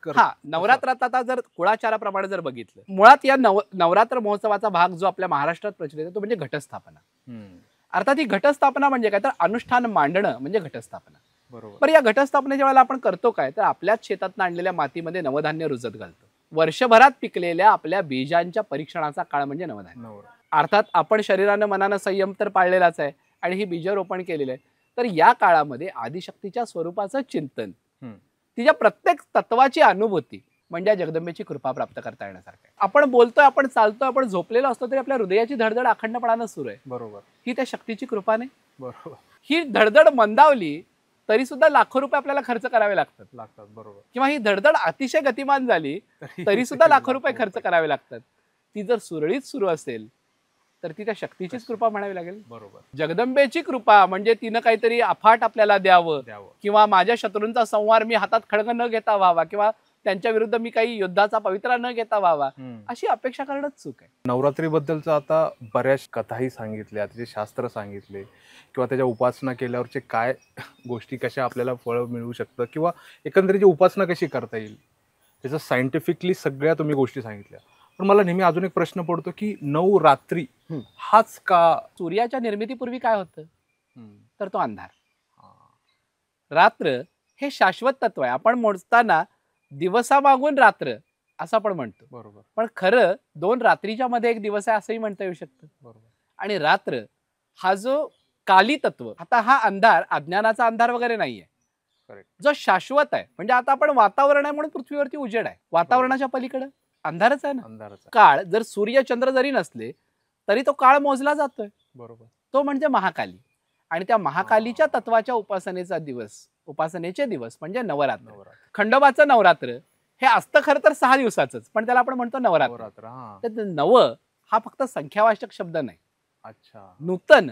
नवरात्रात आता जर कुळाचाराप्रमाणे जर बघितलं, मुळात या नवरात्र महोत्सवाचा भाग जो आपल्या महाराष्ट्रात प्रचलित आहे तो म्हणजे घटस्थापना. अर्थात ही घटस्थापना म्हणजे काय तर अनुष्ठान मांडणं म्हणजे घटस्थापना. बरोबर. पण या घटस्थापनेच्या वेळेला आपण करतो काय तर आपल्याच शेतात आणलेल्या मातीमध्ये नवधान्य रुजत घालतो. वर्षभरात पिकलेल्या आपल्या बीजांच्या परीक्षणाचा काळ म्हणजे नवधान्य. अर्थात आपण शरीरानं मनानं संयम तर पाळलेलाच आहे आणि ही बीज रोपण केलेलं आहे. तर या काळामध्ये आदिशक्तीच्या स्वरूपाचं चिंतन, तिच्या प्रत्येक तत्वाची अनुभूती म्हणजे जगदंबेची कृपा प्राप्त करता येण्यासारखं आहे. आपण बोलतोय, आपण चालतोय, आपण झोपलेलो असतो तरी आपल्या हृदयाची धडधड अखंडपणानं सुरू आहे. बरोबर. ही त्या शक्तीची कृपा नाही. बरोबर. ही धडधड मंदावली तरी सुद्धा लाखो रुपये आपल्याला खर्च करावे लागतात. बरोबर. किंवा ही धडधड अतिशय गतिमान झाली तरी सुद्धा लाखो रुपये खर्च करावे लागतात. ती जर सुरळीत सुरू असेल तर ती त्या शक्तीचीच कृपा म्हणावी लागेल. बरोबर. जगदंबेची कृपा म्हणजे तिनं काहीतरी अफाट आपल्याला द्यावं किंवा माझ्या शत्रूंचा संहार मी हातात खड्ग न घेता व्हावा किंवा त्यांच्या विरुद्ध मी काही युद्धाचा पवित्रा न घेता व्हावा अशी अपेक्षा करणंच चूक आहे. नवरात्रीबद्दलचं आता बऱ्याच कथाही सांगितल्या, त्याचे शास्त्र सांगितले किंवा त्याच्या उपासना केल्यावरचे काय गोष्टी कशा आपल्याला फळ मिळू शकतं किंवा एकंदरीत उपासना कशी करता येईल त्याचं सायंटिफिकली सगळ्या तुम्ही गोष्टी सांगितल्या. पण मला नेहमी अजून एक प्रश्न पडतो की नवरात्री हाच का? सूर्याच्या निर्मितीपूर्वी काय होतं तर तो अंधार. रात्र हे शाश्वत तत्व आहे. आपण मोजताना दिवसामागून रात्र असं आपण म्हणतो. बरोबर. पण खरं दोन रात्रीच्या मध्ये एक दिवस आहे असंही म्हणता येऊ शकतं. बरोबर. आणि रात्र हा जो काली तत्व, आता हा अंधार अज्ञानाचा अंधार वगैरे नाहीये, जो शाश्वत आहे. म्हणजे आता आपण वातावरण आहे म्हणून पृथ्वीवरती उजेड आहे, वातावरणाच्या पलीकडे अंधारच आहे ना. अंधारच. काळ जर सूर्य चंद्र जरी नसले तरी तो काळ मोजला जातोय. बरोबर. तो म्हणजे महाकाली. आणि त्या महाकालीच्या तत्वाच्या उपासनेचे दिवस म्हणजे नवरात्र. खंडोबाचं नवरात्र हे असतं खरं तर 6 दिवसाचंच, पण त्याला आपण म्हणतो नवरात्र. तर नव हा फक्त संख्यावाचक शब्द नाही. अच्छा. नूतन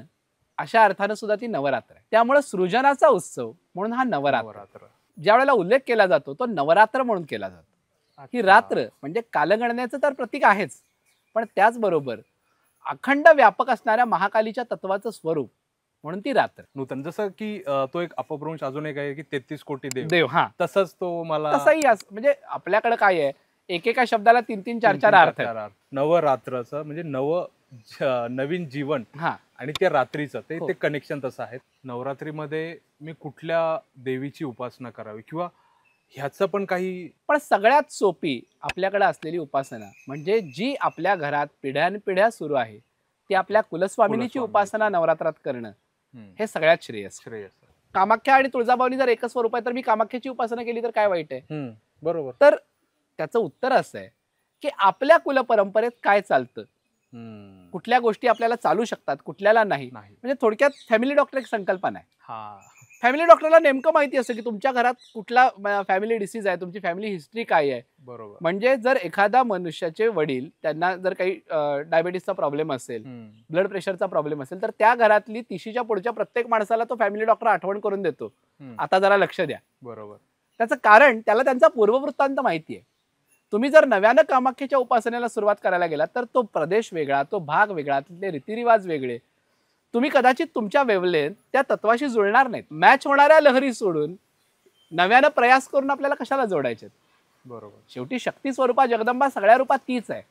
अशा अर्थानं सुद्धा ती नवरात्र आहे. त्यामुळे सृजनाचा उत्सव म्हणून हा नवरात्र ज्या वेळेला उल्लेख केला जातो तो नवरात्र म्हणून केला जातो. ही रात्र म्हणजे कालगणनेचं तर प्रतीक आहेच, पण त्याचबरोबर अखंड व्यापक असणाऱ्या महाकालीच्या तत्वाचं स्वरूप म्हणून ती रात्र. नूतन जसं की तो एक अपभ्रंश अजून एक आहे की 33 कोटी देव. तसंच तो मला तसंही म्हणजे आपल्याकडे काय आहे एकेका शब्दाला 3-3, 4-4 अर्थ आहेत. नवरात्रचं म्हणजे नवीन जीवन आणि त्या रात्रीचं ते कनेक्शन तसं आहे. नवरात्रीमध्ये मी कुठल्या देवीची उपासना करावी किंवा ह्याचं पण काही? पण सगळ्यात सोपी आपल्याकडे असलेली उपासना म्हणजे जी आपल्या घरात पिढ्यानपिढ्या सुरू आहे ती आपल्या कुलस्वामिनीची उपासना नवरात्रात करणं हे सगळ्यात श्रेयस. कामाख्या आणि तुळजाभवानी जर एकच स्वरूप आहे तर मी कामाख्याची उपासना केली तर काय वाईट आहे? बरोबर. तर त्याचं उत्तर असं आहे की आपल्या कुल परंपरेत काय चालतं, कुठल्या गोष्टी आपल्याला चालू शकतात कुठल्याला नाही. म्हणजे थोडक्यात फॅमिली डॉक्टर एक संकल्पना आहे. फॅमिली डॉक्टरला नेमकं माहिती असतं की तुमच्या घरात कुठला फॅमिली डिसीज आहे, तुमची फॅमिली हिस्ट्री काय आहे. बरोबर. म्हणजे जर एखादा मनुष्याचे वडील त्यांना जर काही डायबिटीसचा प्रॉब्लेम असेल, ब्लड प्रेशरचा प्रॉब्लेम असेल तर त्या घरातली 30च्या पुढच्या प्रत्येक माणसाला तो फॅमिली डॉक्टर आठवण करून देतो, आता जरा लक्ष द्या. बरोबर. त्याचं कारण त्याला त्यांचा पूर्ववृत्तांत माहिती आहे. तुम्ही जर नव्यानं कामाख्याच्या उपासनेला सुरुवात करायला गेला तर तो प्रदेश वेगळा, तो भाग वेगळा, तिथले रीतिरिवाज वेगळे. तुम्ही कदाचित तुमच्या वेवलेत त्या तत्वाशी जुळणार नाहीत. मॅच होणाऱ्या लहरी सोडून नव्यानं प्रयास करून आपल्याला कशाला जोडायचे? बरोबर. शेवटी शक्ती स्वरूपा जगदंबा सगळ्या रूपात तीच आहे.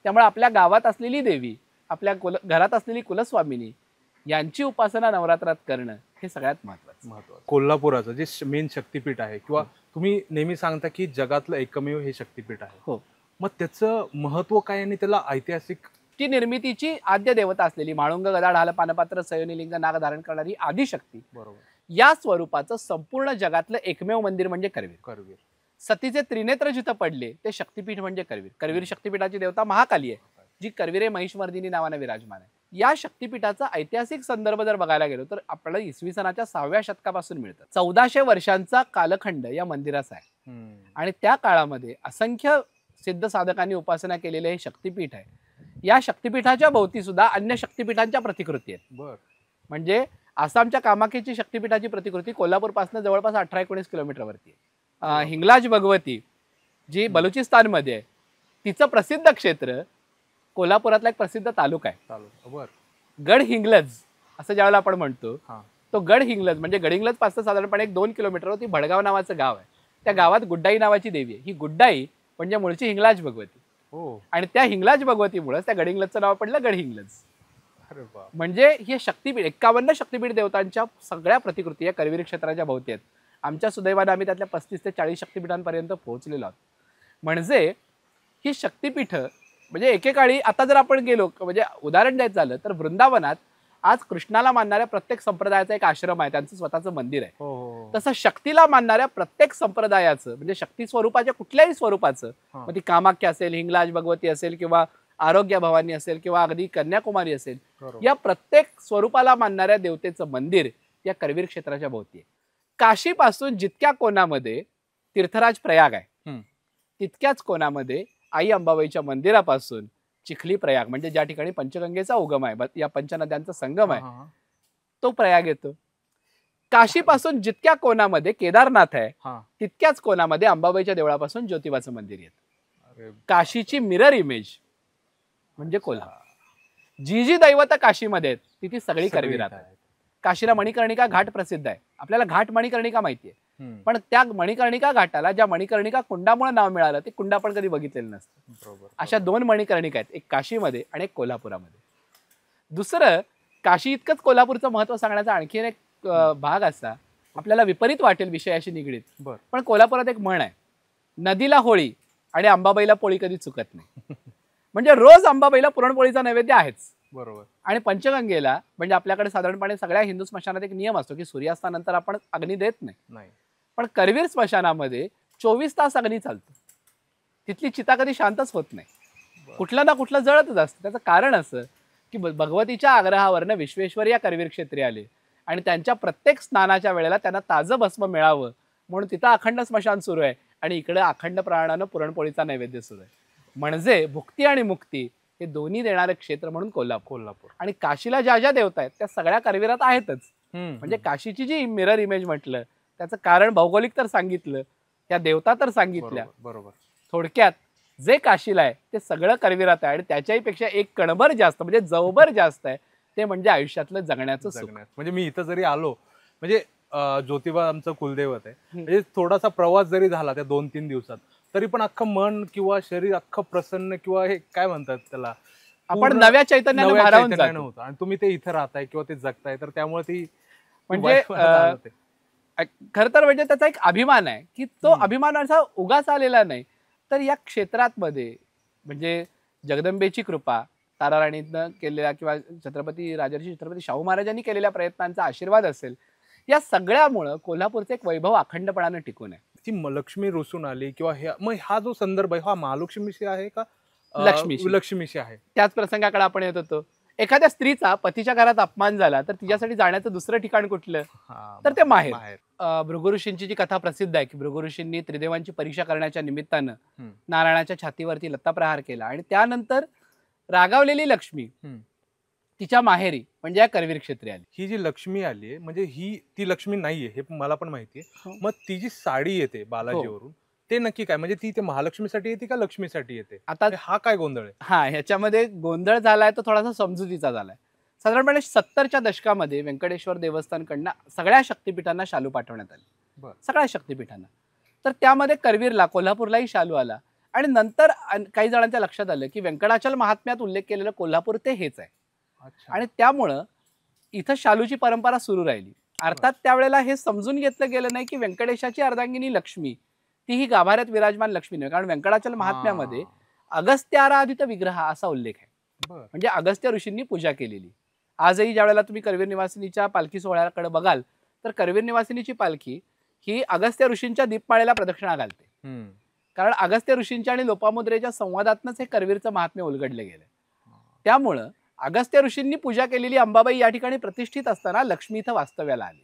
त्यामुळे आपल्या गावात असलेली देवी, आपल्या घरात असलेली कुलस्वामिनी यांची उपासना नवरात्रात करणं हे सगळ्यात महत्वाचं. कोल्हापुराचं जे मेन शक्तिपीठ आहे किंवा तुम्ही नेहमी सांगता की जगातलं एकमेव हे शक्तिपीठ आहे, हो, मग त्याचं महत्व काय आणि त्याला ऐतिहासिक ती निर्मितीची आद्य देवता असलेली माळुंग गदा ढाल पानपात्र सयोनिलिंग नाग धारण करणारी आदिशक्ती, बरोबर, या स्वरूपाचं संपूर्ण जगातलं एकमेव मंदिर म्हणजे करवीर. करवीर. सतीचे त्रिनेत्र जिथं पडले ते शक्तिपीठ म्हणजे करवीर. करवीर शक्तिपीठाची देवता महाकाली आहे, जी करवीरे महिषमर्दिनी नावाने विराजमान आहे. या शक्तिपीठाचा ऐतिहासिक संदर्भ जर बघायला गेलो तर आपल्याला इसवी सनाच्या 6व्या शतकापासून मिळतं. 1400 वर्षांचा कालखंड या मंदिराचा आहे आणि त्या काळामध्ये असंख्य सिद्ध साधकांनी उपासना केलेले हे शक्तिपीठ आहे. या शक्तिपीठाच्या भोवती सुद्धा अन्य शक्तिपीठांच्या प्रतिकृती आहेत. म्हणजे आसामच्या कामाख्याची शक्तिपीठाची प्रतिकृती कोल्हापूरपासून जवळपास 18-19 किलोमीटरवरती आहे. हिंगलाज भगवती जी बलुचिस्तानमध्ये आहे, तिचं प्रसिद्ध क्षेत्र कोल्हापुरातला एक प्रसिद्ध तालुका आहे गड हिंगलज असं ज्यावेळेला आपण म्हणतो. तो गड हिंगलज म्हणजे गडिंगलज पासून साधारणपणे 1-2 किलोमीटरवरती भडगाव नावाचं गाव आहे. त्या गावात गुड्डाई नावाची देवी आहे. ही गुड्डाई म्हणजे मूळची हिंगलाज भगवती आणि त्या हिंगलाज भगवतीमुळे त्या गडिंगलजचं नाव पडलं गड हिंगलज. म्हणजे हे शक्तिपीठ 51 शक्तिपीठ देवतांच्या सगळ्या प्रतिकृती या करवीर क्षेत्राच्या भोवती आहेत. आमच्या सुदैवाने आम्ही त्यातल्या 35 ते 40 शक्तिपीठांपर्यंत पोहोचलेलो आहोत. म्हणजे ही शक्तिपीठ म्हणजे एकेकाळी आता जर आपण गेलो म्हणजे उदाहरण द्यायचं झालं तर वृंदावनात आज कृष्णाला मानणाऱ्या प्रत्येक संप्रदायाचा एक आश्रम आहे, त्यांचं स्वतःचं मंदिर आहे. तसं शक्तीला मानणाऱ्या प्रत्येक संप्रदायाचं म्हणजे शक्ती स्वरूपाच्या कुठल्याही स्वरूपाचं, मग ती कामाख्या असेल, हिंगलाज भगवती असेल किंवा आरोग्य भवानी असेल किंवा अगदी कन्याकुमारी असेल, या प्रत्येक स्वरूपाला मानणाऱ्या देवतेचं मंदिर या करवीर क्षेत्राच्या भोवती आहे. काशीपासून जितक्या कोणामध्ये तीर्थराज प्रयाग आहे तितक्याच कोणामध्ये आई अंबाबाईच्या मंदिरापासून चिखली प्रयाग म्हणजे ज्या ठिकाणी पंचगंगेचा उगम आहे, या पंचनद्यांचा संगम आहे, तो प्रयाग येतो. काशीपासून जितक्या कोणामध्ये केदारनाथ आहे तितक्याच कोणामध्ये अंबाबाईच्या देवळापासून ज्योतिबाचं मंदिर येतं. काशीची मिरर इमेज म्हणजे कोल्हापूर. जी जी दैवत काशीमध्ये आहेत ती सगळी करवीरात आहेत. काशीला मणिकर्णिका घाट प्रसिद्ध आहे. आपल्याला घाट मणिकर्णिका माहिती आहे, पण त्या मणिकर्णिका घाटाला ज्या मणिकर्णिका कुंडामुळे नाव मिळालं ते कुंड आपण कधी बघितलेलं नसतं. अशा 2 मणिकर्णिका आहेत, एक काशीमध्ये आणि एक कोल्हापुरामध्ये. दुसरं, काशी इतकंच कोल्हापूरचं महत्व सांगण्याचा आणखी एक भाग असा आपल्याला विपरीत वाटेल विषयाशी निगडीत, पण कोल्हापुरात एक म्हण आहे, नदीला होळी आणि अंबाबाईला पोळी कधी चुकत नाही. म्हणजे रोज अंबाबाईला पुरणपोळीचा नैवेद्य आहेच. बरोबर. आणि पंचगंगेला म्हणजे आपल्याकडे साधारणपणे सगळ्या हिंदू स्मशानात एक नियम असतो की सूर्यास्तानंतर आपण अग्नी देत नाही, पण करवीर स्मशानामध्ये 24 तास अग्नी चालतो. तिथली चिता कधी शांतच होत नाही, कुठलं ना कुठलं जळतच असतं. त्याचं कारण असं की भगवतीच्या आग्रहावरनं विश्वेश्वर या करवीर क्षेत्री आले आणि त्यांच्या प्रत्येक स्नानाच्या वेळेला त्यांना ताजं भस्म मिळावं म्हणून तिथं अखंड स्मशान सुरू आहे आणि इकडे अखंड प्राणानं पुरणपोळीचा नैवेद्य सुरू आहे. म्हणजे भुक्ती आणि मुक्ती हे दोन्ही देणारे क्षेत्र म्हणून कोल्हापूर. आणि काशीला ज्या ज्या देवता आहेत त्या सगळ्या करवीरात आहेतच. म्हणजे काशीची जी मिरर इमेज म्हटलं त्याचं कारण भौगोलिक तर सांगितलं, त्या देवता तर सांगितल्या. बरोबर. थोडक्यात जे काशीला आहे ते सगळं करवीरात आहे आणि त्याच्याही पेक्षा एक कणभर जास्त म्हणजे जवभर जास्त आहे ते म्हणजे आयुष्यातलं जगण्याचं सुख. म्हणजे मी इथं जरी आलो म्हणजे ज्योतिबा आमचं कुलदैवत आहे, म्हणजे थोडासा प्रवास जरी झाला त्या 2-3 दिवसात तरी पण अख्खं मन किंवा शरीर अख्खं प्रसन्न किंवा हे काय म्हणतात त्याला आपण नव्या चैतन्याने भारावून जातो. आणि तुम्ही ते इथं राहताय किंवा ते जगताय तर त्यामुळे ती म्हणजे खर तर म्हणजे त्याचा एक अभिमान आहे की तो अभिमान असा उगाच आलेला नाही, तर या क्षेत्रात मध्ये म्हणजे जगदंबेची कृपा, ताराराणीनं केलेल्या किंवा राजर्षी छत्रपती शाहू महाराजांनी केलेल्या प्रयत्नांचा आशीर्वाद असेल, या सगळ्यामुळं कोल्हापूरचं एक वैभव अखंडपणाने टिकून आहे. ती लक्ष्मी रुसून आली किंवा मग हा जो संदर्भ आहे हा महालक्ष्मीशी आहे का लक्ष्मीशी आहे? त्याच प्रसंगाकडे आपण येत होतो. एखाद्या स्त्रीचा पतीच्या घरात अपमान झाला तर तिच्यासाठी जाण्याचं दुसरं ठिकाण कुठलं, तर ते माहेर. भृगु ऋषींची जी कथा प्रसिद्ध आहे की भृगु ऋषींनी त्रिदेवांची परीक्षा करण्याच्या निमित्तानं नारायणाच्या छातीवरती लत्ताप्रहार केला आणि त्यानंतर रागावलेली लक्ष्मी तिच्या माहेरी म्हणजे या करवीर क्षेत्री आली. ही जी लक्ष्मी आली आहे म्हणजे ही ती लक्ष्मी नाहीये हे मला पण माहितीये. मग ती जी साडी येते बालाजीवरून ते नक्की काय, म्हणजे ती महालक्ष्मीसाठी येते का लक्ष्मीसाठी येते? आता हा काय गोंधळ आहे? ह्याच्यामध्ये गोंधळ झालाय तो थोडासा समजुतीचा झालाय. साधारणपणे 70च्या दशकामध्ये व्यंकटेश्वर देवस्थानकडनं सगळ्या शक्तिपीठांना शालू पाठवण्यात आले, सगळ्या शक्तिपीठांना. तर त्यामध्ये करवीरला कोल्हापूरलाही शालू आला आणि नंतर काही जणांच्या लक्षात आलं की व्यंकटाचल महात्म्यात उल्लेख केलेलं कोल्हापूर ते हेच आहे. अच्छा. आणि त्यामुळं इथं शालूची परंपरा सुरू राहिली. अर्थात त्यावेळेला हे समजून घेतलं गेलं नाही की व्यंकटेशाची अर्धांगिनी लक्ष्मी ती ही गाभाऱ्यात विराजमान लक्ष्मी नाही, कारण व्यंकटाचल महात्म्यामध्ये अगस्त्याराधित विग्रह असा उल्लेख आहे. बरं. म्हणजे अगस्त्य ऋषींनी पूजा केलेली. आजही ज्या वेळेला तुम्ही करवीर निवासिनीच्या पालखी सोहळ्याकडे बघाल तर करवीर निवासिनीची पालखी ही अगस्त्य ऋषींच्या दीपमाळेला प्रदक्षिणा घालते. कारण अगस्त्य ऋषींच्या आणि लोपामुद्रेच्या संवादातनंच हे करवीरचं महात्म्य उलगडले गेले. त्यामुळं अगस्त्य ऋषींनी पूजा केलेली अंबाबाई या ठिकाणी प्रतिष्ठित असताना लक्ष्मी इथं वास्तव्याला आली.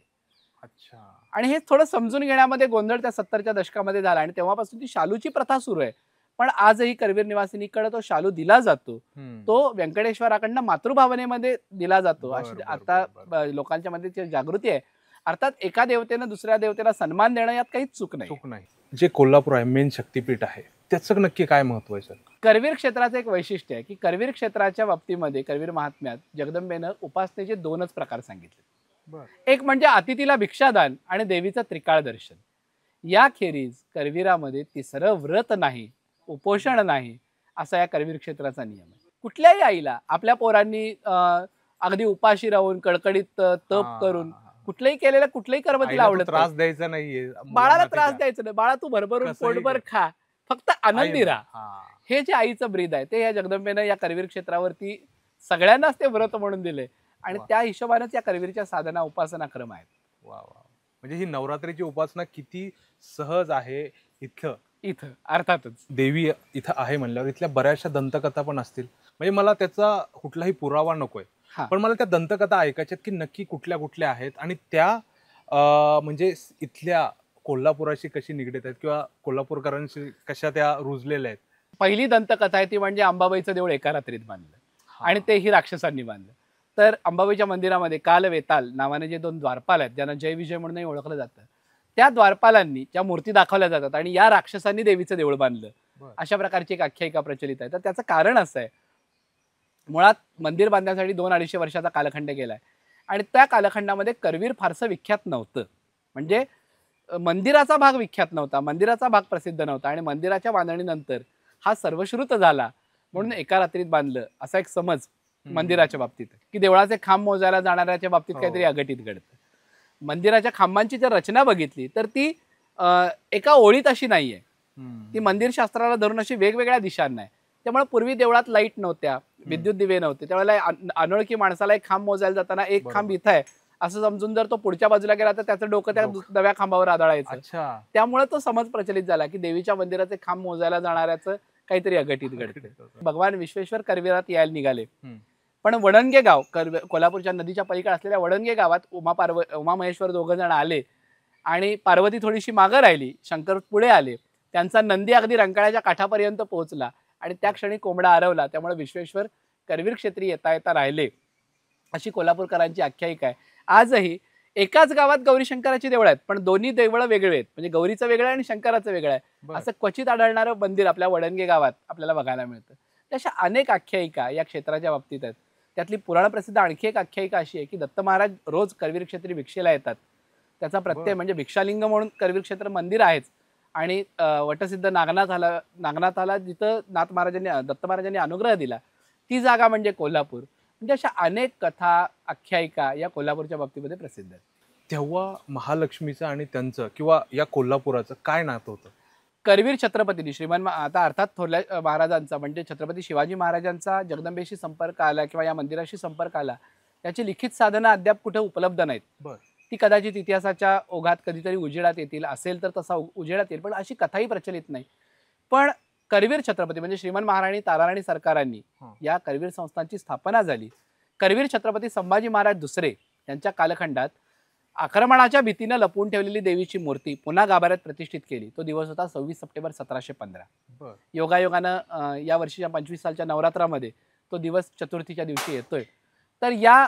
अच्छा. आणि हे थोडं समजून घेण्यामध्ये गोंधळ त्या 70च्या दशकामध्ये झाला आणि तेव्हापासून ती शालूची प्रथा सुरू आहे. पण आजही करवीर निवासिनीकडे तो शालू दिला जातो. तो व्यंकटेश्वराकडनं मातृभावनेमध्ये दिला जातो. अशी आता लोकांच्या मध्ये जागृती आहे. अर्थात एका देवतेनं दुसऱ्या देवतेला सन्मान देणं यात काहीच चूक नाही. जे कोल्हापूर आहे मेन शक्तीपीठ आहे त्याचं नक्की काय महत्व आहे सर? करवीर क्षेत्राचं एक वैशिष्ट्य आहे की करवीर क्षेत्राच्या बाबतीमध्ये करवीर महात्म्यात जगदंबेनं उपासनेचे 2च प्रकार सांगितले. एक म्हणजे अतिथीला भिक्षादान आणि देवीचं त्रिकाळ दर्शन. याखेरीज करवीरामध्ये तिसरं व्रत नाही, उपोषण नाही असा या करवीर क्षेत्राचा नियम आहे. कुठल्याही आईला आपल्या पोरांनी अगदी उपाशी राहून कडकडीत तप करून कुठलंही केलेलं कुठलंही कर्म तिला आवडत त्रास द्यायचा नाहीये, बाळाला त्रास द्यायचा नाही. बाळा तू भरभरून पोटभर खा, फक्त आनंदी राहा. हे जे आईचं ब्रीद आहे ते या जगदंबेनं या करवीर क्षेत्रावरती सगळ्यांनाच ते व्रत म्हणून दिले आणि त्या हिशोबानेच या करवीरच्या साधना उपासना क्रम आहेत. वा वा. म्हणजे ही नवरात्रीची उपासना किती सहज आहे. इथं अर्थातच देवी इथं आहे म्हणल्यावर इथल्या बऱ्याचशा दंतकथा पण असतील. म्हणजे मला त्याचा कुठलाही पुरावा नकोय, पण मला त्या दंतकथा ऐकायच्यात की नक्की कुठल्या कुठल्या आहेत आणि त्या म्हणजे इथल्या कोल्हापुराशी कशी निगडीत आहेत किंवा कोल्हापूरकरांशी कशा त्या रुजलेल्या आहेत. पहिली दंतकथा आहे ती म्हणजे अंबाबाईचं देऊळ एका रात्रीत बांधलं आणि तेही राक्षसांनी बांधलं. तर अंबाबाईच्या मंदिरामध्ये काल वेताल नावाने जे 2 द्वारपाल आहेत ज्यांना जय विजय म्हणूनही ओळखलं जातं, त्या द्वारपालांनी ज्या मूर्ती दाखवल्या जातात आणि या राक्षसांनी देवीचं देऊळ बांधलं अशा प्रकारची एक आख्यायिका प्रचलित आहे. तर त्याचं कारण असं आहे, मुळात मंदिर बांधण्यासाठी 2-250 वर्षाचा कालखंड गेलाय आणि त्या कालखंडामध्ये करवीर फारसं विख्यात नव्हतं. म्हणजे मंदिराचा भाग विख्यात नव्हता, मंदिराचा भाग प्रसिद्ध नव्हता आणि मंदिराच्या बांधणीनंतर हा सर्वश्रुत झाला म्हणून एका रात्रीत बांधलं असा एक समज मंदिराच्या बाबतीत की देवळाचे खांब मोजायला जाणाऱ्याच्या बाबतीत काहीतरी अघटित घडतं. मंदिराच्या खांबांची जर रचना बघितली तर ती एका ओळीत अशी नाहीये. ती मंदिर शास्त्राला धरून अशी वेगवेगळ्या दिशांना आहे. त्यामुळे पूर्वी देवळात लाईट नव्हत्या, विद्युत दिवे नव्हते. त्यावेळेला अनोळखी माणसाला एक खांब मोजायला जाताना एक खांब इथं आहे असं समजून जर तो पुढच्या बाजूला गेला तर त्याचं डोकं त्या नव्या खांबावर आदळायचं. त्यामुळे तो समज प्रचलित झाला की देवीच्या मंदिराचे खांब मोजायला जाणाऱ्याचं काहीतरी अघटित घडतं. भगवान विश्वेश्वर करवीरात यायला निघाले, पण वडणगे गाव कोल्हापूरच्या नदीच्या पलीकडे असलेल्या वडणगे गावात उमा महेश्वर 2 जण आले आणि पार्वती थोडीशी मागं राहिली. शंकर पुढे आले, त्यांचा नंदी अगदी रंकाळ्याच्या काठापर्यंत पोहोचला आणि त्या क्षणी कोंबडा आरवला. त्यामुळे विश्वेश्वर करवीर क्षेत्री येता येता राहिले अशी कोल्हापूरकरांची आख्यायिका आहे. आजही एकाच गावात गौरी शंकराची देवळं आहेत पण दोन्ही देवळं वेगळे आहेत. म्हणजे गौरीचं वेगळं आहे आणि शंकराचं वेगळं आहे असं क्वचित आढळणारं मंदिर आपल्या वडणगे गावात आपल्याला बघायला मिळतं. अशा अनेक आख्यायिका या क्षेत्राच्या बाबतीत आहेत. त्यातली पुराण प्रसिद्ध आणखी एक आख्यायिका अशी आहे की दत्त महाराज रोज करवीर क्षेत्री भिक्षेला येतात. त्याचा प्रत्यय म्हणजे भिक्षालिंग म्हणून करवीर क्षेत्र मंदिर आहेच आणि वटसिद्ध नागनाथाला जिथं दत्त महाराजांनी अनुग्रह दिला ती जागा म्हणजे कोल्हापूर. म्हणजे अशा अनेक कथा आख्यायिका या कोल्हापूरच्या बाबतीमध्ये प्रसिद्ध आहेत. तेव्हा महालक्ष्मीचं आणि त्यांचं किंवा या कोल्हापुराचं काय नातं होतं? करवीर छत्रपतींनी आता अर्थात थोरल्या महाराजांचा म्हणजे छत्रपती शिवाजी महाराजांचा जगदंबेशी संपर्क आला किंवा या मंदिराशी संपर्क आला याची लिखित साधनं अद्याप कुठे उपलब्ध नाहीत. ती कदाचित इतिहासाच्या ओघात कधीतरी उजेडात येतील, असेल तर तसा उजेडात येईल, पण अशी कथाही प्रचलित नाही. पण करवीर छत्रपती म्हणजे श्रीमंत महाराणी ताराराणी सरकारांनी या करवीर संस्थांची स्थापना झाली. करवीर छत्रपती संभाजी महाराज दुसरे यांच्या कालखंडात आक्रमणाच्या भीतीनं लपवून ठेवलेली देवीची मूर्ती पुन्हा गाभाऱ्यात प्रतिष्ठित केली. तो दिवस होता 26 सप्टेंबर 1715. योगायोगानं या वर्षीच्या 25 सालच्या नवरात्रामध्ये तो दिवस चतुर्थीच्या दिवशी येतोय. तर या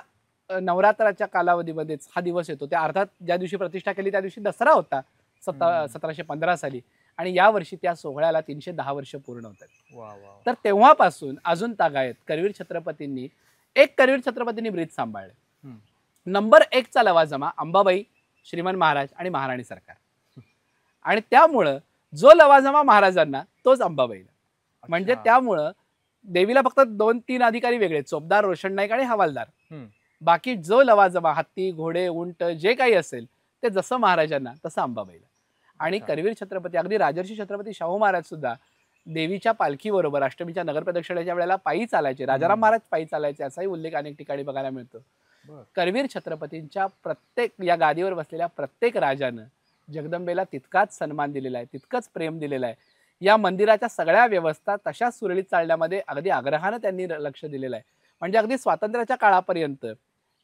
नवरात्राच्या कालावधीमध्येच हा दिवस येतो. त्या अर्थात ज्या दिवशी प्रतिष्ठा केली त्या दिवशी दसरा होता 1715 साली आणि या वर्षी त्या सोहळ्याला 310 वर्ष पूर्ण होतात. तर तेव्हापासून अजून तागायत करवीर छत्रपतींनी ब्रीद सांभाळले. नंबर 1चा लवाजमा अंबाबाई, श्रीमंत महाराज आणि महाराणी सरकार आणि त्यामुळं जो लवाजमा महाराजांना तोच अंबाबाईला. म्हणजे अच्छा. त्यामुळं देवीला फक्त 2-3 अधिकारी वेगळे, चोपदार, रोशन नाईक आणि हवालदार. हम्म. बाकी जो लवाजमा हत्ती, घोडे, उंट जे काही असेल ते जसं महाराजांना तसं अंबाबाईला. आणि अच्छा. करवीर छत्रपती अगदी राजर्षी छत्रपती शाहू महाराज सुद्धा देवीच्या पालखीबरोबर अष्टमीच्या नगर प्रदक्षिणेच्या वेळेला पायी चालायचे. राजाराम महाराज पायी चालायचे असाही उल्लेख अनेक ठिकाणी बघायला मिळतो. बर. करवीर छत्रपतींच्या प्रत्येक या गादीवर बसलेल्या प्रत्येक राजानं जगदंबेला तितकाच सन्मान दिलेला आहे, तितकंच प्रेम दिलेलं आहे. या मंदिराच्या सगळ्या व्यवस्था तशा सुरळीत चालण्यामध्ये अगदी आग्रहानं त्यांनी लक्ष दिलेलं आहे. म्हणजे अगदी स्वातंत्र्याच्या काळापर्यंत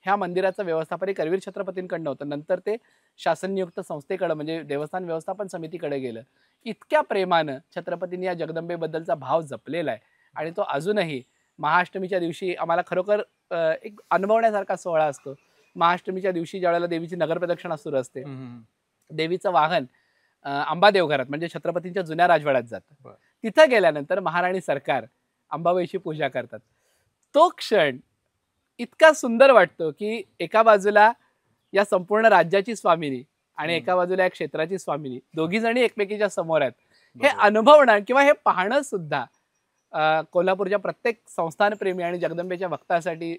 ह्या मंदिराचं व्यवस्थापन हे करवीर छत्रपतींकडनं होतं. नंतर ते शासननियुक्त संस्थेकडे म्हणजे देवस्थान व्यवस्थापन समितीकडे गेलं. इतक्या प्रेमानं छत्रपतींनी या जगदंबेबद्दलचा भाव जपलेला आहे आणि तो अजूनही महाअष्टमीच्या दिवशी आम्हाला खरोखर एक अनुभवण्यासारखा सोहळा असतो. महाअष्टमीच्या दिवशी ज्यावेळेला देवीची नगर प्रदक्षिणा सुरू असते, हम्म. देवीचं वाहन अंबादेव घरात म्हणजे छत्रपतींच्या जुन्या राजवाड्यात जातं. बरं. तिथं गेल्यानंतर महाराणी सरकार अंबाबाईची पूजा करतात. तो क्षण इतका सुंदर वाटतो की एका बाजूला या संपूर्ण राज्याची स्वामिनी आणि एका बाजूला या क्षेत्राची स्वामिनी दोघी जणी एकमेकीच्या समोर आहेत. हे बरोबर. अनुभवणं किंवा हे पाहणं सुद्धा कोल्हापूरच्या प्रत्येक संस्थानप्रेमी आणि जगदंबेच्या भक्तासाठी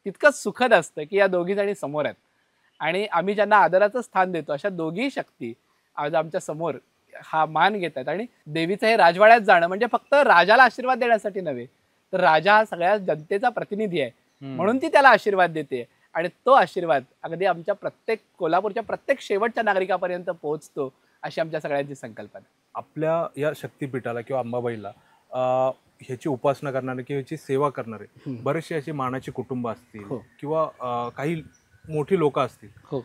तितकंच सुखद असतं की या दोघी जणी समोर आहेत आणि आम्ही ज्यांना आदराचं स्थान देतो अशा दोघी शक्ती आज आमच्या समोर हा मान घेत आहेत. आणि देवीचं हे राजवाड्यात जाणं म्हणजे फक्त राजाला आशीर्वाद देण्यासाठी नव्हे, तर राजा हा सगळ्या जनतेचा प्रतिनिधी आहे म्हणून ती त्याला आशीर्वाद देते आणि तो आशीर्वाद अगदी आमच्या प्रत्येक कोल्हापूरच्या प्रत्येक शेवटच्या नागरिकापर्यंत पोहोचतो अशी आमच्या सगळ्यांची संकल्पना. आपल्या या शक्तिपीठाला किंवा अंबाबाईला ह्याची उपासना करणारे किंवा ह्याची सेवा करणारे बरेचसे अशी मानाची कुटुंब असतील हो. किंवा काही मोठी लोक असतील, हो,